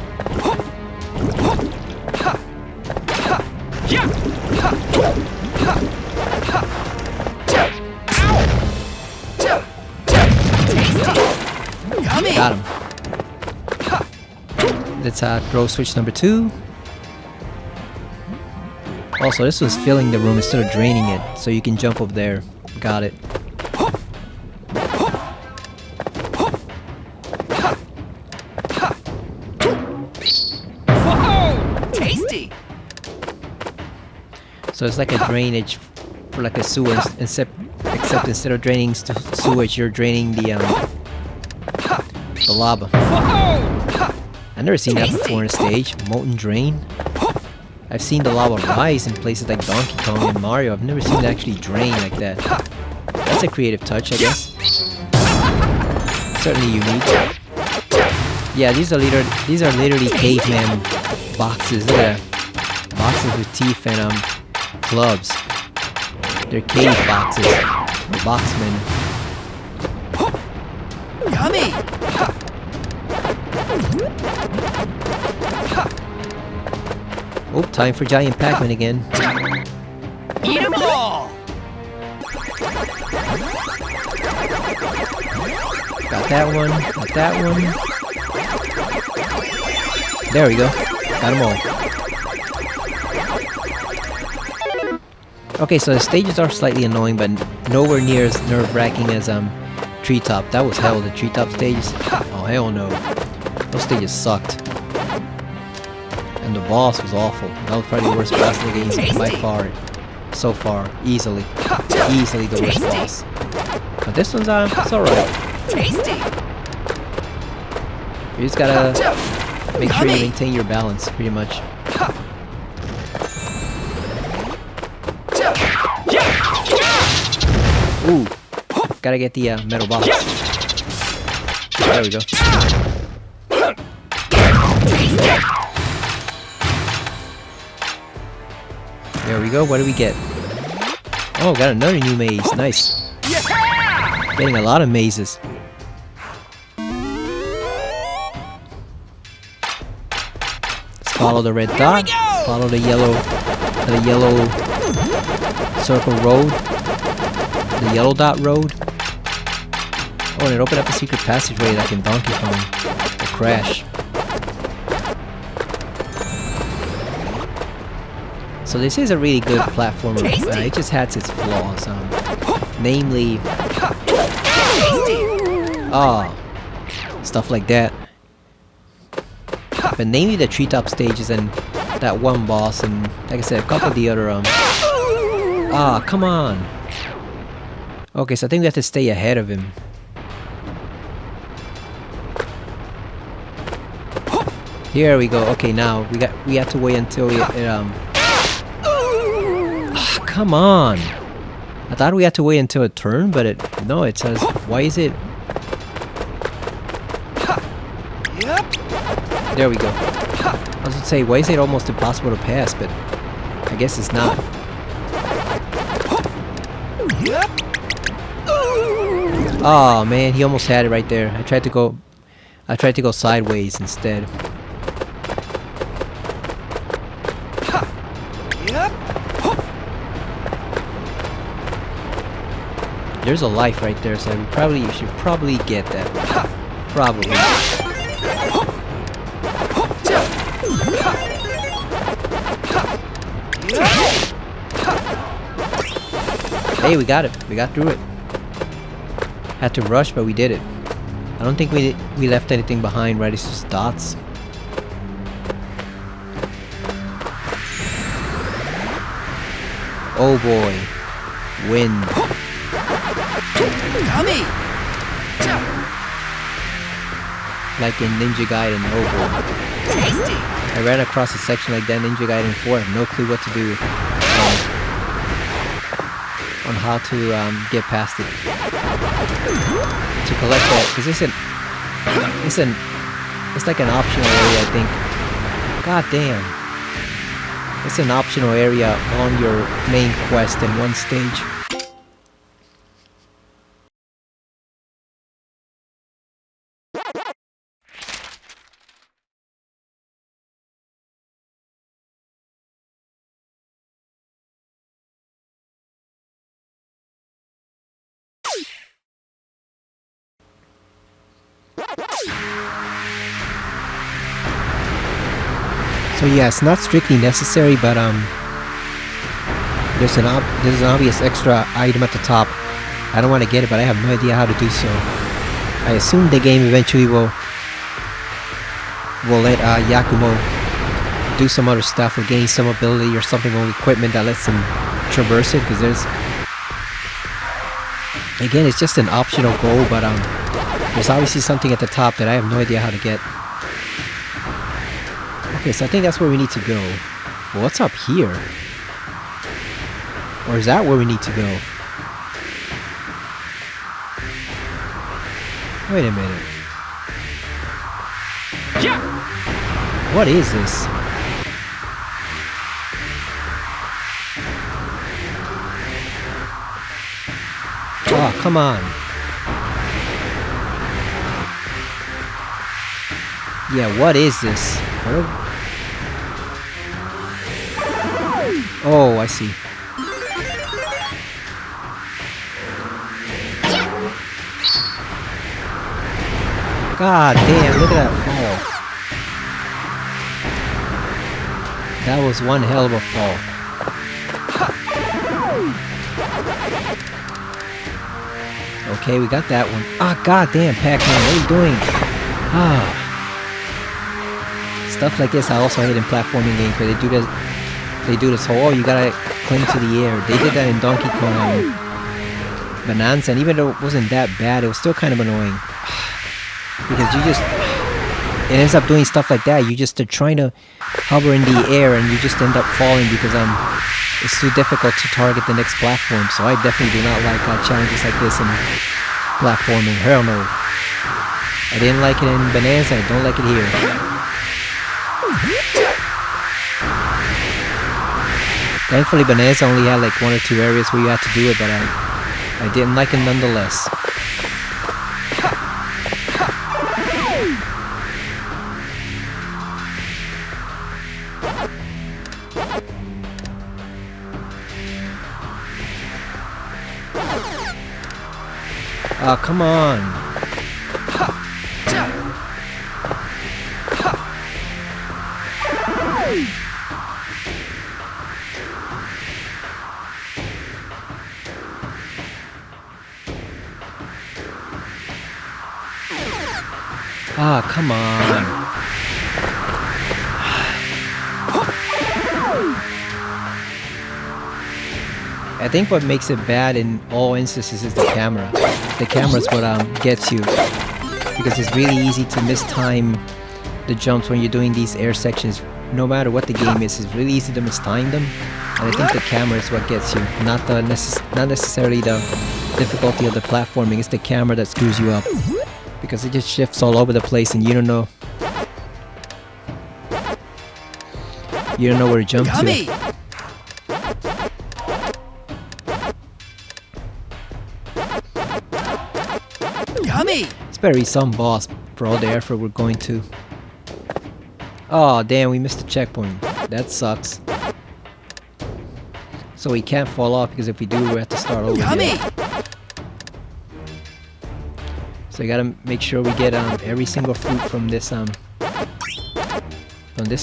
Got him. Let's throw switch number 2. Also, this was filling the room instead of draining it, so you can jump up there. Got it. Whoa! Tasty! So it's like a drainage for like a sewer, except instead of draining sewage, you're draining the lava. Whoa! I've never seen that before in a stage. Molten drain. I've seen the lava rise in places like Donkey Kong and Mario. I've never seen it actually drain like that. That's a creative touch, I guess. Certainly unique. Yeah, these are literally caveman boxes. Look at that. Boxes with teeth and clubs. They're cave boxes. The boxmen. Yummy! Oh, time for giant Pac-Man again. Eat 'em all! Got that one. Got that one. There we go. Got them all. Okay, so the stages are slightly annoying, but nowhere near as nerve-wracking as Treetop. That was hell, the Treetop stages. Oh, hell no. Those stages sucked. And the boss was awful. That was probably the worst boss in the game by far. So far. Easily. Easily the worst boss. But this one's it's alright. Tasty! You just gotta make sure you maintain your balance, pretty much. Ooh. Gotta get the metal box. There we go. There we go. What do we get? Oh, got another new maze. Nice. Getting a lot of mazes. Let's follow the red dot. Follow the yellow circle road. The yellow dot road. Oh, and it opened up a secret passageway like in Donkey Kong. Or Crash. So this is a really good platformer. It just has its flaws. Namely, stuff like that. But namely the treetop stages and that one boss, and like I said, a couple of the other come on. Okay, so I think we have to stay ahead of him. Here we go. Okay, now we have to wait until come on. I thought we had to wait until a turn, but it says, why is it? There we go. I was gonna say, why is it almost impossible to pass, but I guess it's not. Oh man, he almost had it right there. I tried to go sideways instead. There's a life right there, so you should probably get that. Probably. Hey, we got it. We got through it. Had to rush, but we did it. I don't think we left anything behind, right? It's just dots. Oh boy. Wind. Yummy! Like in Ninja Gaiden. Oh boy. Tasty! I ran across a section like that in Ninja Gaiden 4. I have no clue what to do. On how to get past it. To collect that. Because it's like an optional area, I think. God damn. It's an optional area on your main quest in one stage. So yeah, it's not strictly necessary, but there's an obvious extra item at the top. I don't want to get it, but I have no idea how to do so. I assume the game eventually will let Yakumo do some other stuff or gain some ability or something or equipment that lets him traverse it, because again, it's just an optional goal, but there's obviously something at the top that I have no idea how to get. Okay, so I think that's where we need to go. Well, what's up here? Or is that where we need to go? Wait a minute. Yeah. What is this? Oh, come on. Yeah, what is this? Oh, I see. God damn, look at that fall. That was one hell of a fall. Okay, we got that one. Ah, god damn, Pac-Man, what are you doing? Ah. Stuff like this I also hate in platforming games where they do this whole, oh, you gotta cling to the air. They did that in Donkey Kong Bonanza, and even though it wasn't that bad, it was still kind of annoying. Because it ends up doing stuff like that. You just are trying to hover in the air and you just end up falling because it's too difficult to target the next platform. So I definitely do not like challenges like this in platforming. Hell no. I didn't like it in Bonanza, I don't like it here. Thankfully Bonanza only had like 1 or 2 areas where you had to do it, but I didn't like it nonetheless. Oh, come on. Ah, come on. I think what makes it bad in all instances is the camera. The camera's what gets you, because it's really easy to mistime the jumps when you're doing these air sections. No matter what the game is, it's really easy to mistime them, and I think the camera is what gets you, not necessarily the difficulty of the platforming. It's the camera that screws you up, because it just shifts all over the place and you don't know where to jump to. It's better be some boss for all the effort we're going to. Oh damn, we missed the checkpoint. That sucks. So we can't fall off, because if we do, we have to start over again. So we gotta make sure we get every single fruit from this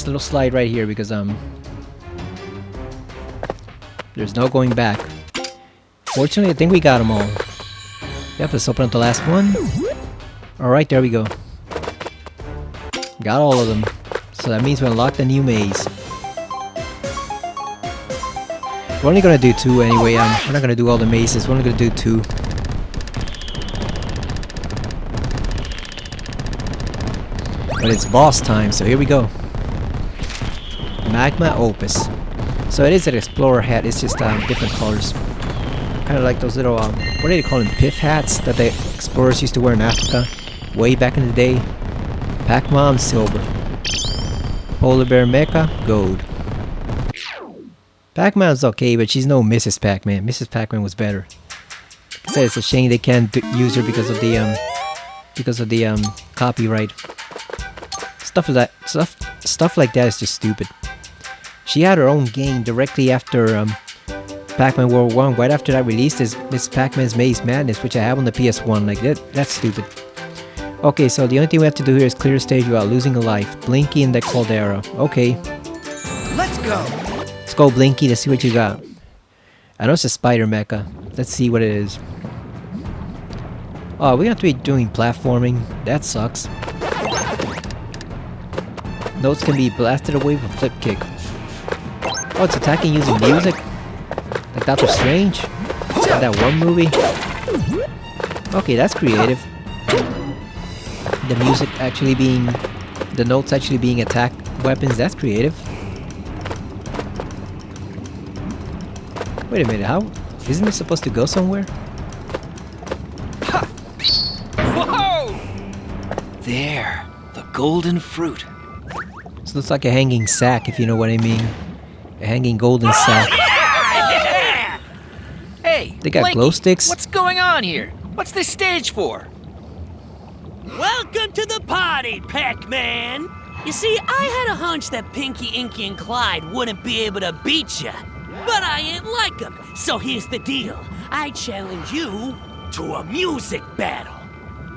little slide right here, because there's no going back. Fortunately, I think we got them all. Yep, let's open up the last one. Alright, there we go. Got all of them. So that means we unlocked the new maze. We're only gonna do 2 anyway. We're not gonna do all the mazes. We're only gonna do 2. But it's boss time, so here we go. Magma Opus. So it is an explorer hat, it's just different colors. Kind of like those little, what do they call them? Pith hats that the explorers used to wear in Africa way back in the day. Pac-Man, silver. Polar Bear Mecha, gold. Pac-Man's okay, but she's no Mrs. Pac-Man. Mrs. Pac-Man was better. Like I said, it's a shame they can't use her because of the copyright. Stuff like that is just stupid. She had her own game directly after Pac-Man World 1. Right after that release is Miss Pac-Man's Maze Madness, which I have on the PS1. Like that's stupid. Okay, so the only thing we have to do here is clear the stage without losing a life. Blinky in the caldera. Okay, Let's go. let's go Blinky to see what you got. I know it's a spider mecha. Let's see what it is. Oh, we have to be doing platforming. That sucks. Notes can be blasted away with a flip kick. Oh, it's attacking using music? Like Doctor Strange? Like that one movie? Okay, that's creative. The music actually being... The notes actually being attack weapons, that's creative. Wait a minute, how... Isn't it supposed to go somewhere? Whoa! There, the golden fruit. This looks like a hanging sack, if you know what I mean. A hanging golden sack. Yeah! Hey, They got Blinky, glow sticks? What's going on here? What's this stage for? Welcome to the party, Pac-Man! You see, I had a hunch that Pinky, Inky, and Clyde wouldn't be able to beat ya. But I ain't like them, so here's the deal. I challenge you to a music battle.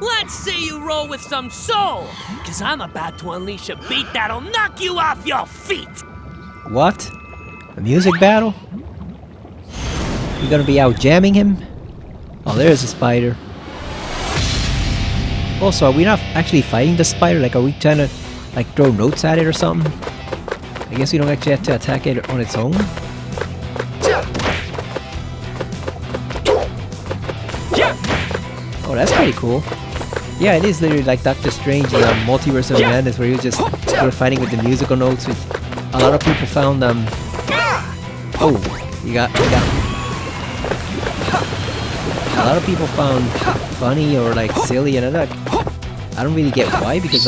Let's see you roll with some soul, cause I'm about to unleash a beat that'll knock you off your feet. What? A music battle? You gonna be out jamming him? Oh, there's a spider. Also, are we not actually fighting the spider? Like, are we trying to, like, throw notes at it or something? I guess we don't actually have to attack it on its own? Oh, that's pretty cool. Yeah, it is literally like Doctor Strange in Multiverse of Madness, where he was just sort of fighting with the musical notes, which a lot of people found, Oh, you got... A lot of people found funny or like silly, and I don't really get why, because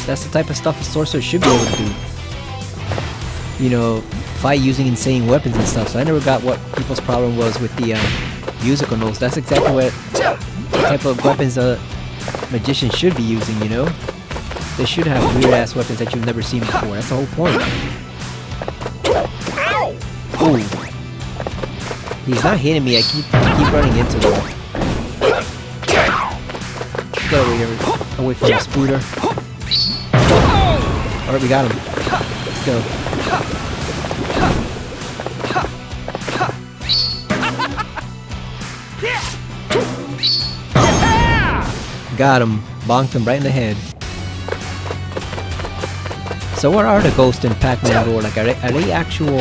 that's the type of stuff a sorcerer should be able to do. You know, fight using insane weapons and stuff. So I never got what people's problem was with the musical notes. That's exactly what the type of weapons a magician should be using. You know, they should have weird ass weapons that you've never seen before. That's the whole point. Ooh. He's not hitting me. I keep running into him. Get away from the spooter. Alright, we got him. Let's go. Got him. Bonked him right in the head. So what are the ghosts in Pac-Man lore? Like, are they actual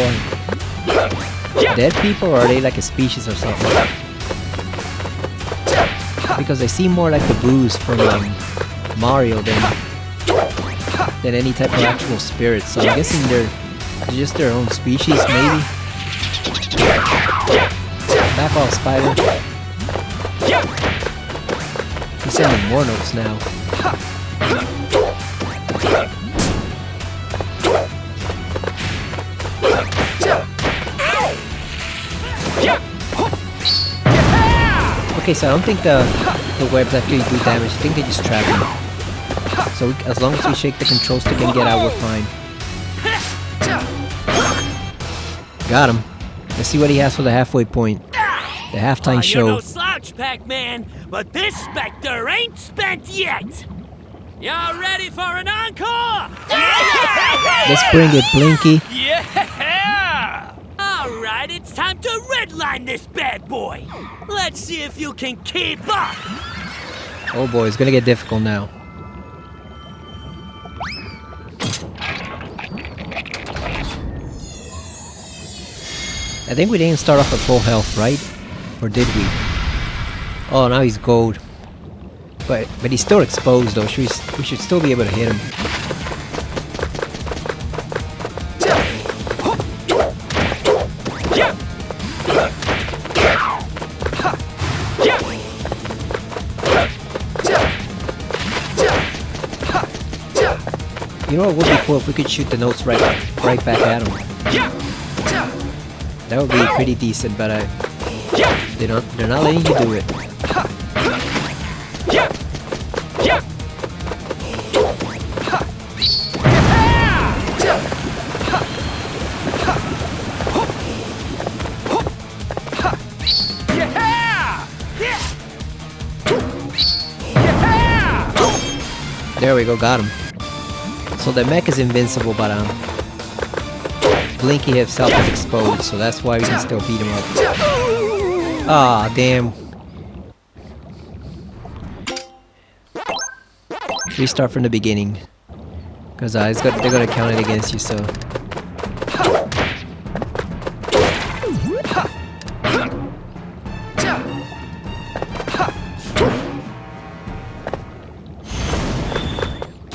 dead people, or are they like a species or something? Because they seem more like the boos from Mario than any type of actual spirits. So I'm guessing they're just their own species, maybe. Back off, spider. He's sending more notes now. Okay, so I don't think the webs actually do damage. I think they just trap him. So as long as we shake the control stick and get out, we're fine. Got him. Let's see what he has for the halfway point. The halftime show. You're no slouch, Pac-Man, but this Spectre ain't spent yet. Y'all ready for an encore? Let's bring it, Blinky. Yeah! Alright, it's time to redline this bad boy. Let's see if you can keep up. Oh boy, it's gonna get difficult now. I think we didn't start off at full health, right? Or did we? Oh, now he's gold. But he's still exposed though. We should still be able to hit him. You know what would be cool if we could shoot the notes right back at him. That would be pretty decent, but they're not letting you do it. There we go, got him. So the mech is invincible, but Blinky himself is exposed, so that's why we can still beat him up. Ah, damn. Restart from the beginning. Because they're gonna count it against you, so.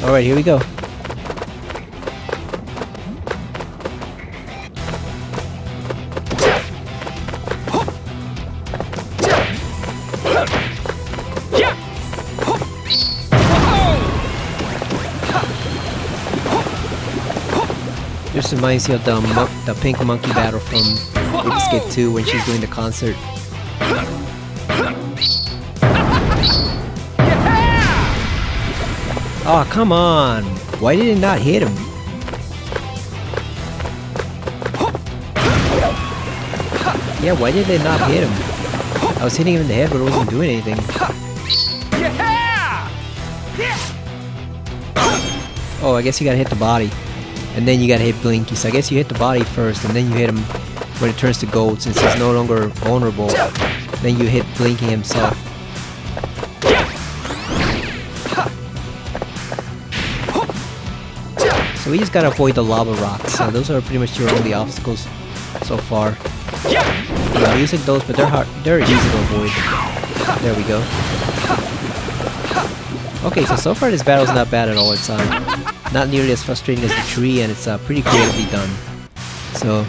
Alright, here we go. This reminds me of the pink monkey battle from Escape 2 when she's doing the concert. Oh, come on! Why did it not hit him? Yeah, why did it not hit him? I was hitting him in the head, but it wasn't doing anything. Oh, I guess you gotta hit the body. And then you gotta hit Blinky. So I guess you hit the body first, and then you hit him when it turns to gold, since he's no longer vulnerable. Then you hit Blinky himself. So we just gotta avoid the lava rocks. So those are pretty much your only obstacles so far. Yeah, using those, but they're easy to avoid. There we go. Okay, so far this battle's not bad at all. It's not nearly as frustrating as the tree, and it's pretty creatively done. So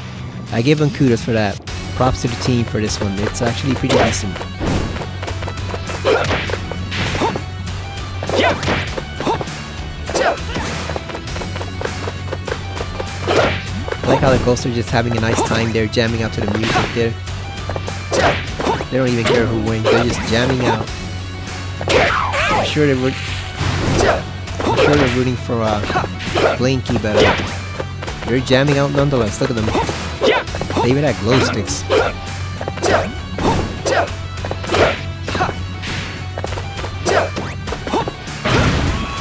I give them kudos for that. Props to the team for this one. It's actually pretty decent. I like how the ghosts are just having a nice time there, jamming out to the music there. They don't even care who wins, they're just jamming out. I'm sure they're rooting for Blinky, but they're jamming out nonetheless. Look at them. They even had glow sticks.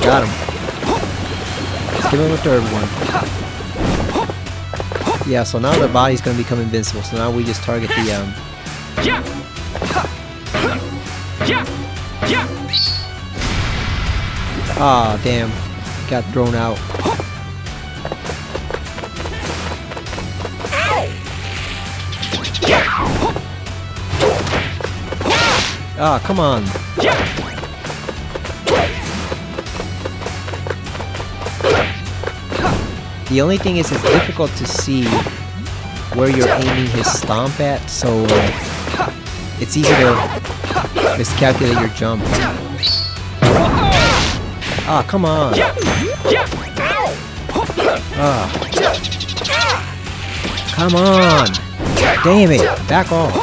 Got him. Let's give him a third one. Yeah, so now the body's gonna become invincible. So now we just target the Ah, damn. Got thrown out. Ah, come on. The only thing is it's difficult to see where you're aiming his stomp at, so it's easy to miscalculate your jump. Ah, come on. Ah. Come on. Damn it. Back off.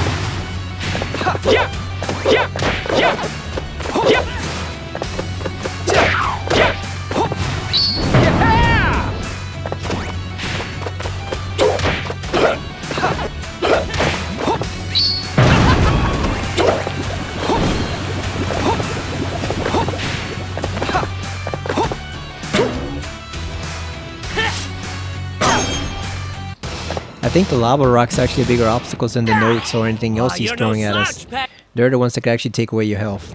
I think the lava rocks are actually bigger obstacles than the notes or anything else he's throwing at us. They're the ones that can actually take away your health.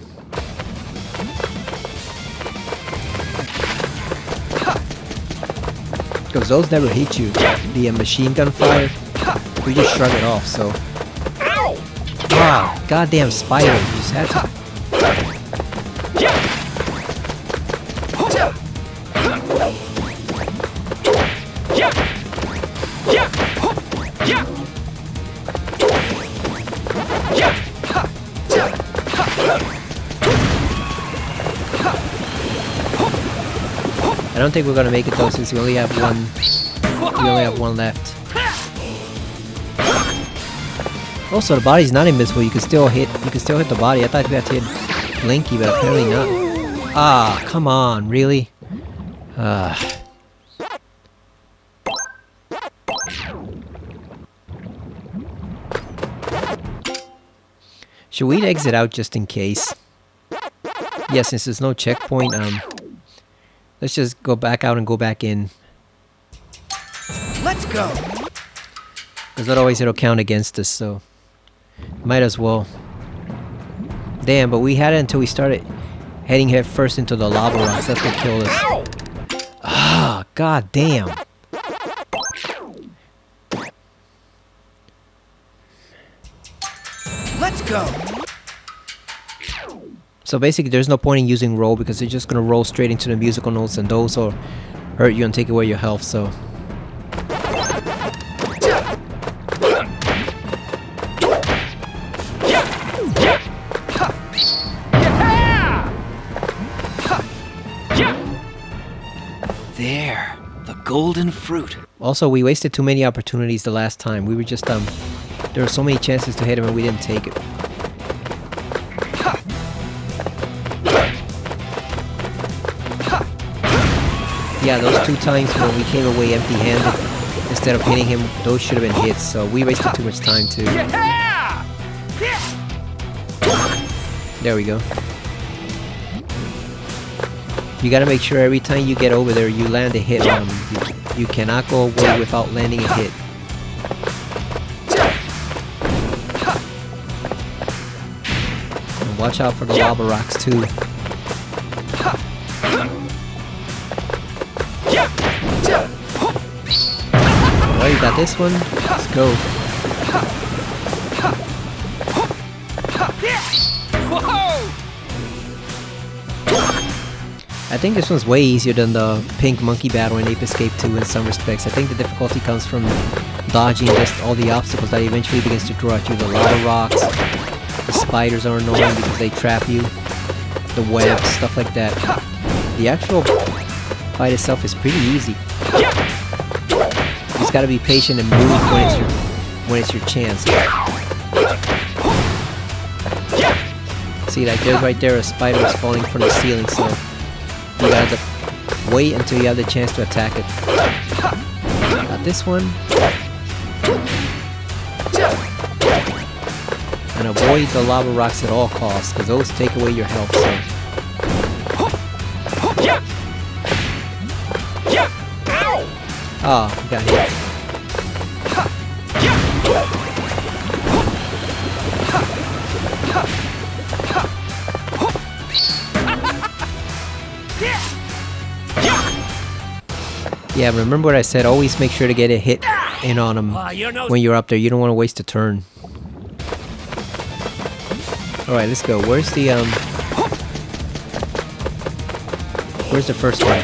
Because those never hit you. The machine gun fire, we just shrug it off, so. Ah, goddamn spider, you just had to. I don't think we're gonna make it though, since we only have one. We only have one left. Also, the body's not invincible. You can still hit. You can still hit the body. I thought you had to hit Blinky, but apparently not. Ah, come on, really? Should we exit out just in case? Yeah, since there's no checkpoint, Let's just go back out and go back in. Let's go. Because otherwise it'll count against us, so... Might as well. Damn, but we had it until we started heading head first into the lava rocks. That's what killed us. Ow! Ah, god damn. Let's go. So basically there's no point in using roll because it's just gonna roll straight into the musical notes and those will hurt you and take away your health, so... There, the golden fruit. Also, we wasted too many opportunities the last time. We were just, there were so many chances to hit him and we didn't take it. Yeah, those 2 times when we came away empty-handed instead of hitting him, those should have been hits, so we wasted too much time too. There we go. You gotta make sure every time you get over there, you land a hit on him. You cannot go away without landing a hit. And watch out for the lava rocks too. Alright, you got this one. Let's go. I think this one's way easier than the pink monkey battle in Ape Escape 2 in some respects. I think the difficulty comes from dodging just all the obstacles that eventually begins to draw at you. The lava rocks, the spiders are annoying because they trap you, the webs, stuff like that. The actual fight itself is pretty easy. You just gotta be patient and move when it's your chance. See, like there's right there a spider is falling from the ceiling, so you gotta wait until you have the chance to attack it. Got this one. And avoid the lava rocks at all costs, because those take away your health, so. Oh, we got hit. Yeah, remember what I said, always make sure to get a hit in on him when you're up there. You don't want to waste a turn. Alright, let's go. Where's the first one?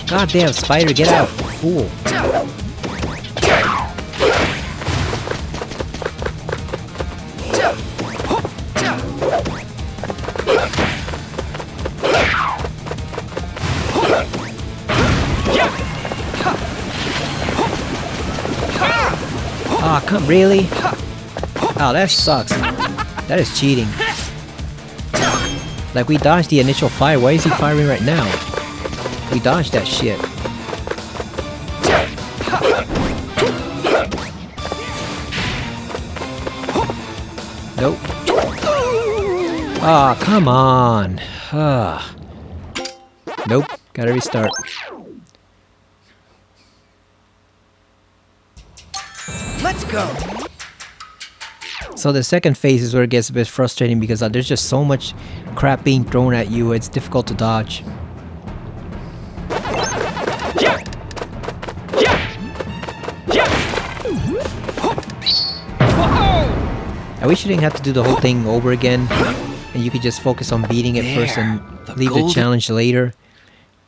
God damn, spider, get out, fool. Aw, come, really? Oh, that sucks. That is cheating. Like, we dodged the initial fire, why is he firing right now? We dodged that shit. Nope. Ah, come on. Ah. Nope. Gotta restart. Let's go. So the second phase is where it gets a bit frustrating because there's just so much crap being thrown at you, it's difficult to dodge. I wish you didn't have to do the whole thing over again, and you could just focus on beating it first and leave the challenge later.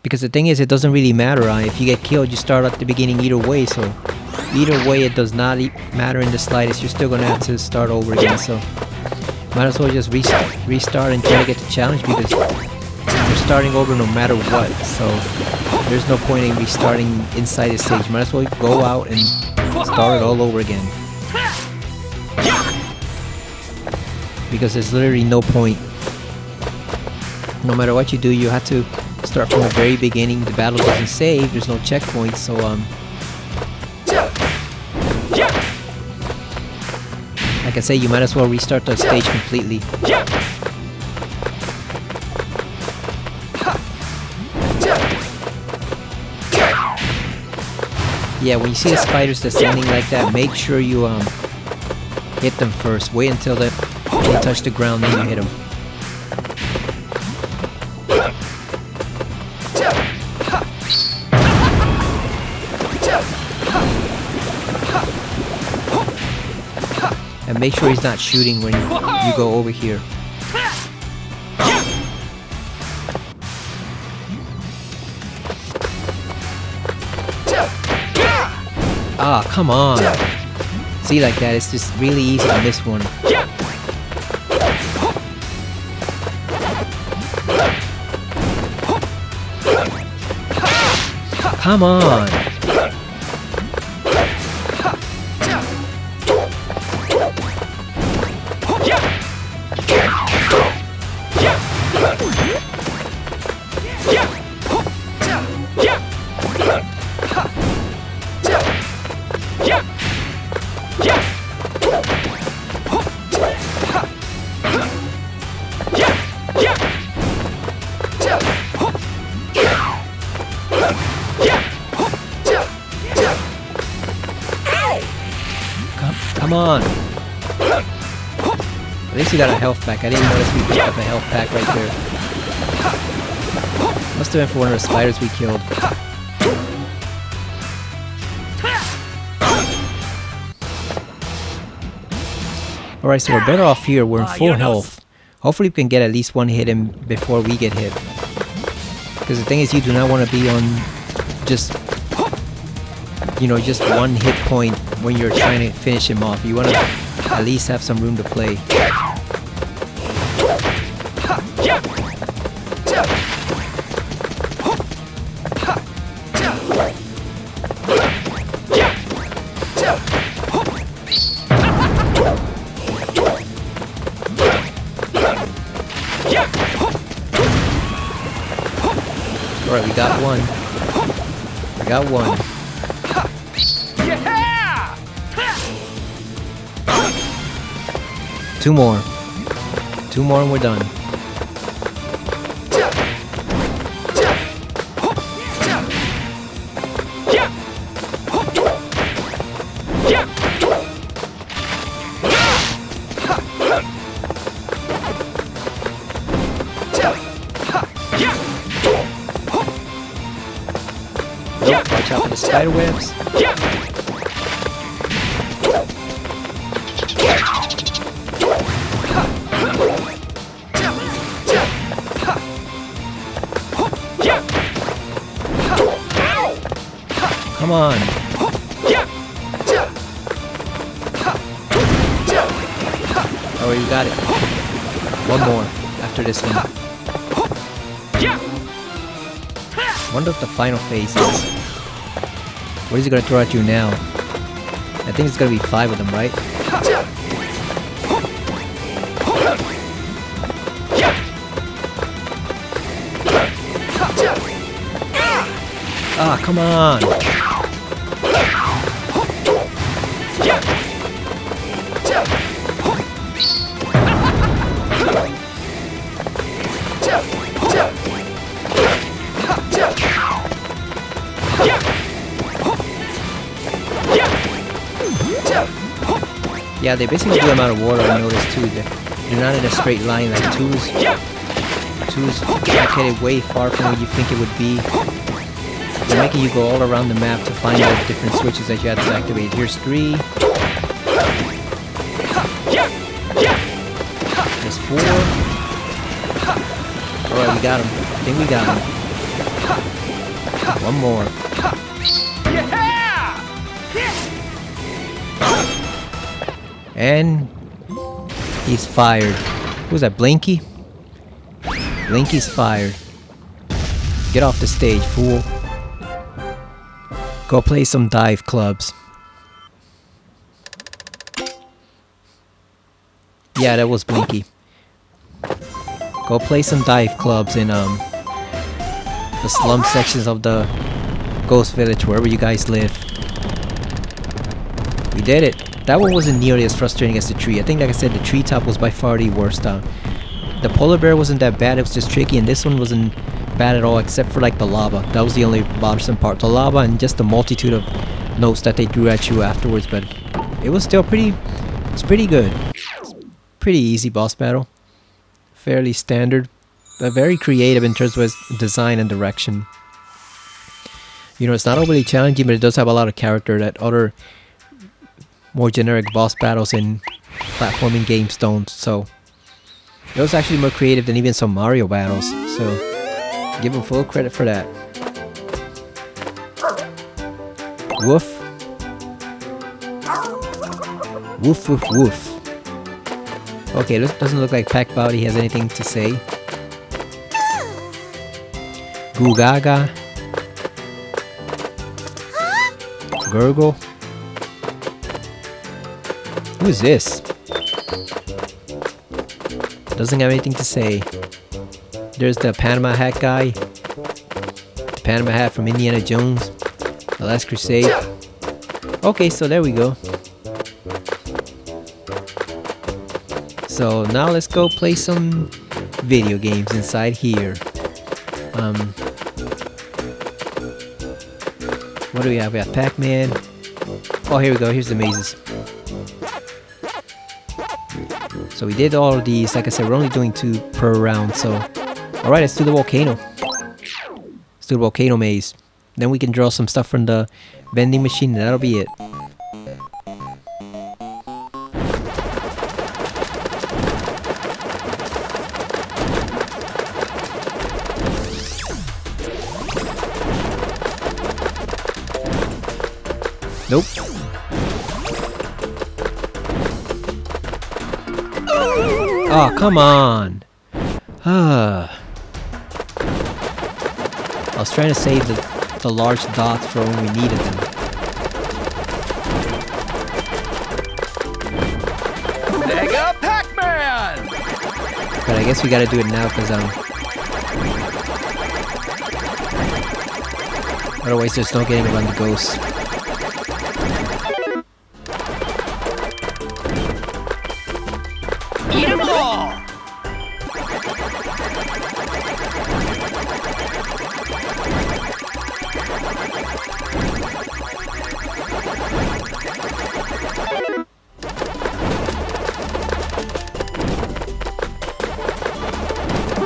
Because the thing is, it doesn't really matter. If you get killed, you start at the beginning either way, so either way it does not matter in the slightest. You're still gonna have to start over again, so might as well just restart and try to get the challenge because you're starting over no matter what. So there's no point in restarting inside the stage. Might as well go out and start it all over again. Because there's literally no point. no matter what you do, you have to start from the very beginning. The battle doesn't save, there's no checkpoints, so like I say, you might as well restart the stage completely. Yeah, when you see the spiders descending like that, make sure you hit them first. Wait until they touch the ground, then you hit them. And make sure he's not shooting when you go over here. Ah, come on. See, like that, it's just really easy to miss one. Come on. Come on. At least you got a health pack. I didn't notice we picked up a health pack right there. Must have been for one of the spiders we killed. Alright, so we're better off here. We're in full health. Hopefully we can get at least one hit in before we get hit. Because the thing is, you do not want to be on just, you know, just one hit point when you're trying to finish him off. You want to at least have some room to play. Alright, we got one. We got one. Two more. Two more and we're done. Nope, watch out for the spider webs. Come on. Oh, you got it. One more after this one. Wonder what the final phase is. What is he gonna throw at you now? I think it's gonna be 5 of them, right? Ah, come on! Yeah, they basically do them out of water, I noticed too. They're not in a straight line like twos. Twos located way far from where you think it would be. They're making you go all around the map to find out different switches that you have to activate. Here's 3. There's 4. Alright, we got him. I think we got him. One more. And he's fired. Who's that, Blinky? Blinky's fired. Get off the stage, fool. Go play some dive clubs. Yeah, that was Blinky. Go play some dive clubs in the slum sections of the Ghost Village, wherever you guys live. We did it. That one wasn't nearly as frustrating as the tree. I think, like I said, the treetop was by far the worst. The polar bear wasn't that bad, it was just tricky, and this one wasn't bad at all except for like the lava. That was the only bothersome part. The lava and just the multitude of notes that they threw at you afterwards, but it was still pretty good. Pretty easy boss battle. Fairly standard, but very creative in terms of its design and direction. You know, it's not overly challenging, but it does have a lot of character that other more generic boss battles in platforming games don't. So it was actually more creative than even some Mario battles. So give him full credit for that. Woof. Woof woof woof. Okay, this doesn't look like Pac Bowdy has anything to say. Goo Gaga. Gurgle. Who is this? Doesn't have anything to say. There's the Panama hat guy. The Panama hat from Indiana Jones. The Last Crusade. Okay, so there we go. So now let's go play some video games inside here. What do we have? We have Pac-Man. Oh, here we go. Here's the mazes. So we did all of these. Like I said, we're only doing 2 per round. So, alright, let's do the volcano. Let's do the volcano maze. Then we can draw some stuff from the vending machine, and that'll be it. Nope. Oh, come on. I was trying to save the large dots for when we needed them. Mega Pac-Man! But I guess we gotta do it now because otherwise there's no getting around the ghosts. Eat 'em all!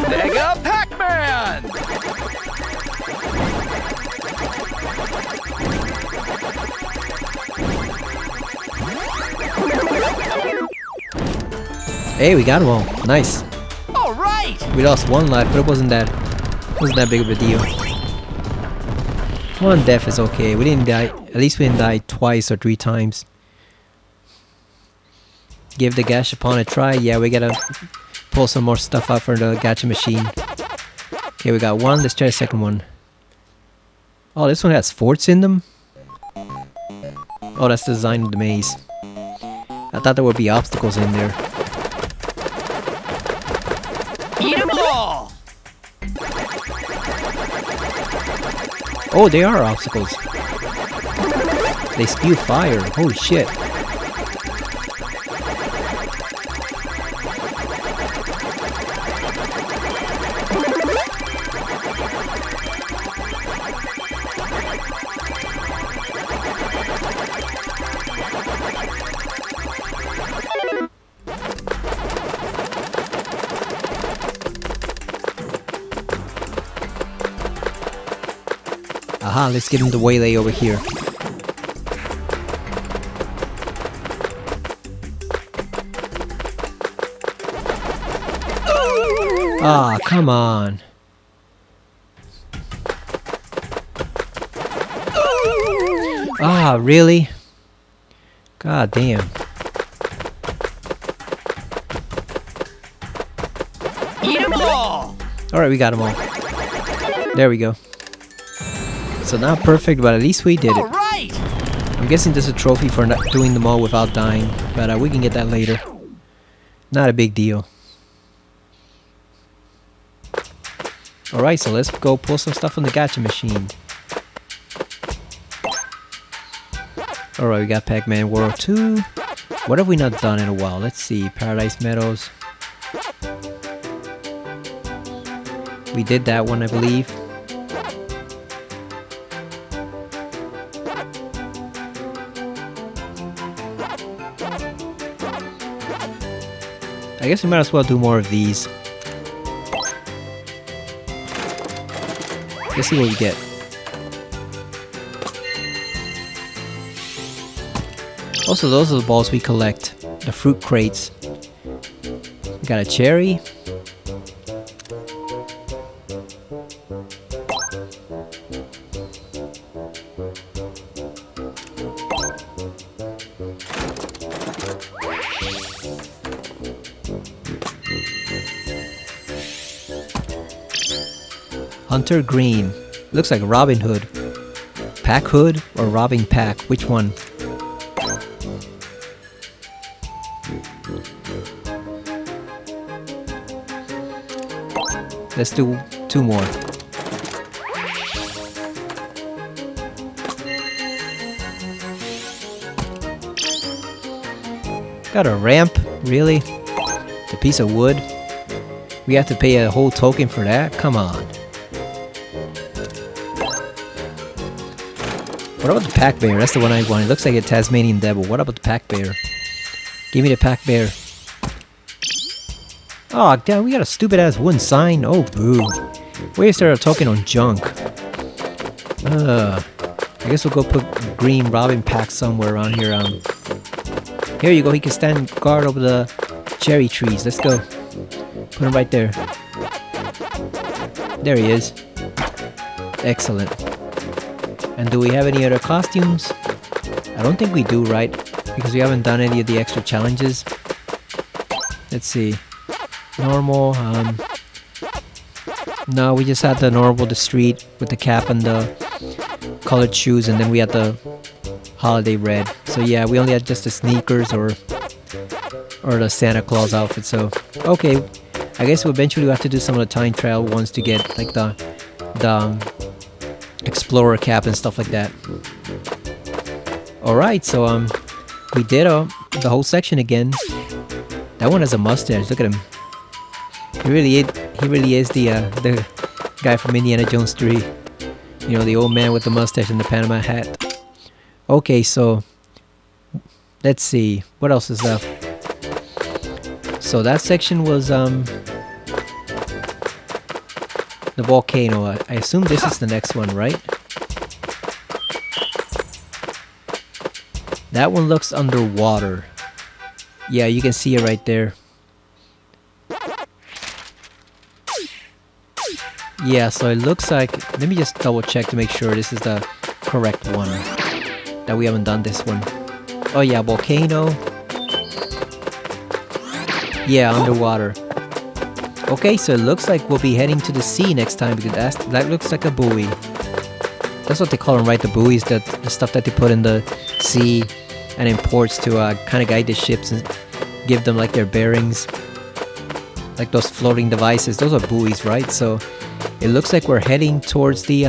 Mega Pac-Man! Hey, we got them all. Nice. All right! We lost 1 life, but it wasn't that big of a deal. 1 death is okay. We didn't die. At least we didn't die twice or 3 times. Give the gashapon a try. Yeah, we gotta pull some more stuff out for the gacha machine. Okay, we got 1. Let's try the second one. Oh, this one has forts in them? Oh, that's the design of the maze. I thought there would be obstacles in there. Eat 'em all! Oh, they are obstacles. They spew fire. Holy shit. Aha, let's give him the waylay over here. Ah, come on. Ah, really? God damn. Eat 'em all! Alright, we got them all. There we go. So not perfect, but at least we did it. All right! I'm guessing there's a trophy for not doing them all without dying, but we can get that later. Not a big deal. Alright, so let's go pull some stuff from the gacha machine. Alright, we got Pac-Man World 2. What have we not done in a while? Let's see. Paradise Meadows. We did that one, I believe. I guess we might as well do more of these. Let's see what we get. Also, those are the balls we collect. The fruit crates. We got a cherry. Hunter Green. Looks like Robin Hood. Pac Hood or Robbing Pac? Which one? Let's do 2 more. Got a ramp? Really? It's a piece of wood? We have to pay a whole token for that? Come on. What about the Pac Bear? That's the one I want. It looks like a Tasmanian devil. What about the Pac Bear? Give me the Pac Bear. Oh, damn, we got a stupid ass wooden sign. Oh, boo. Wasted a token on junk. I guess we'll go put green Robin Pac somewhere around here. Here you go. He can stand guard over the cherry trees. Let's go. Put him right there. There he is. Excellent. And do we have any other costumes? I don't think we do, right? Because we haven't done any of the extra challenges. Let's see. Normal, no, we just had the normal, the street with the cap and the colored shoes, and then we had the holiday red. So yeah, we only had just the sneakers or the Santa Claus outfit. So okay, I guess we'll eventually have to do some of the time trial ones to get like the explorer cap and stuff like that. All right, so we did the whole section again. That one has a mustache. Look at him. He really is the guy from Indiana Jones 3. You know, the old man with the mustache and the Panama hat. Okay, so let's see. What else is left? So that section was the volcano. I assume this is the next one, right? That one looks underwater. Yeah, you can see it right there. Yeah, so it looks like, let me just double check to make sure this is the correct one. That we haven't done this one. Oh yeah, volcano. Yeah, underwater. Okay, so it looks like we'll be heading to the sea next time because that looks like a buoy. That's what they call them, right? The buoys, the stuff that they put in the sea and in ports to kind of guide the ships and give them like their bearings. Like those floating devices, those are buoys, right? So it looks like we're heading towards the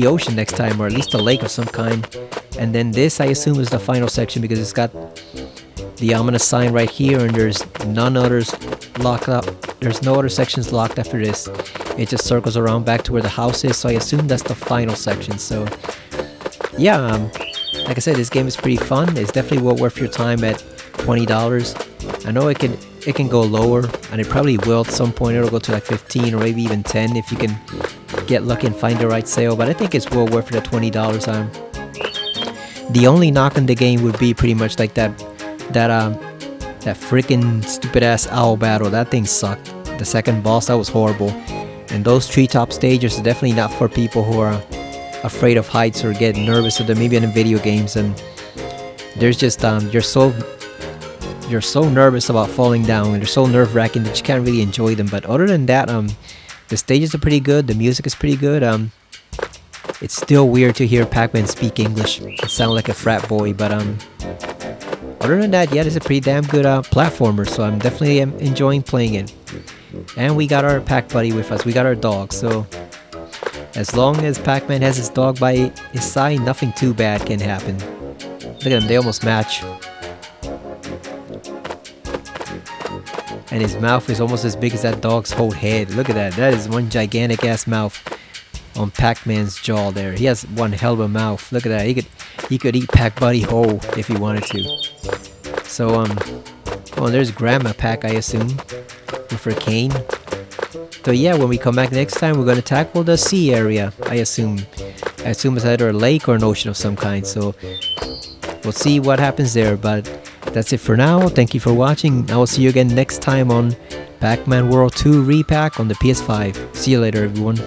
ocean next time, or at least a lake of some kind. And then this, I assume, is the final section because it's got the ominous sign right here, and there's none others locked up. There's no other sections locked after this. It just circles around back to where the house is, so I assume that's the final section. So yeah, like I said, this game is pretty fun. It's definitely well worth your time at $20. I know it can go lower, and it probably will at some point. It'll go to like 15 or maybe even 10 if you can get lucky and find the right sale, but I think it's well worth it at $20. The only knock on the game would be pretty much like that freaking stupid ass owl battle. That thing sucked. The second boss, that was horrible. And those treetop stages are definitely not for people who are afraid of heights or get nervous of them, maybe in video games. And there's just you're so nervous about falling down, and they're so nerve-wracking that you can't really enjoy them. But other than that, the stages are pretty good, the music is pretty good. It's still weird to hear Pac-Man speak English. It sounds like a frat boy, but other than that, yeah, it's a pretty damn good platformer, so I'm definitely enjoying playing it. And we got our Pac buddy with us. We got our dog, so as long as Pac-Man has his dog by his side, nothing too bad can happen. Look at them, they almost match. And his mouth is almost as big as that dog's whole head. Look at that. That is one gigantic ass mouth on Pac-Man's jaw there. He has one hell of a mouth. Look at that. He could eat Pac Buddy whole if he wanted to. So well, there's Grandma Pac, I assume, with her cane. So yeah, when we come back next time, we're gonna tackle the sea area. I assume it's either a lake or an ocean of some kind. So we'll see what happens there. But that's it for now. Thank you for watching. I will see you again next time on Pac-Man World 2 Re-Pac on the PS5. See you later, everyone.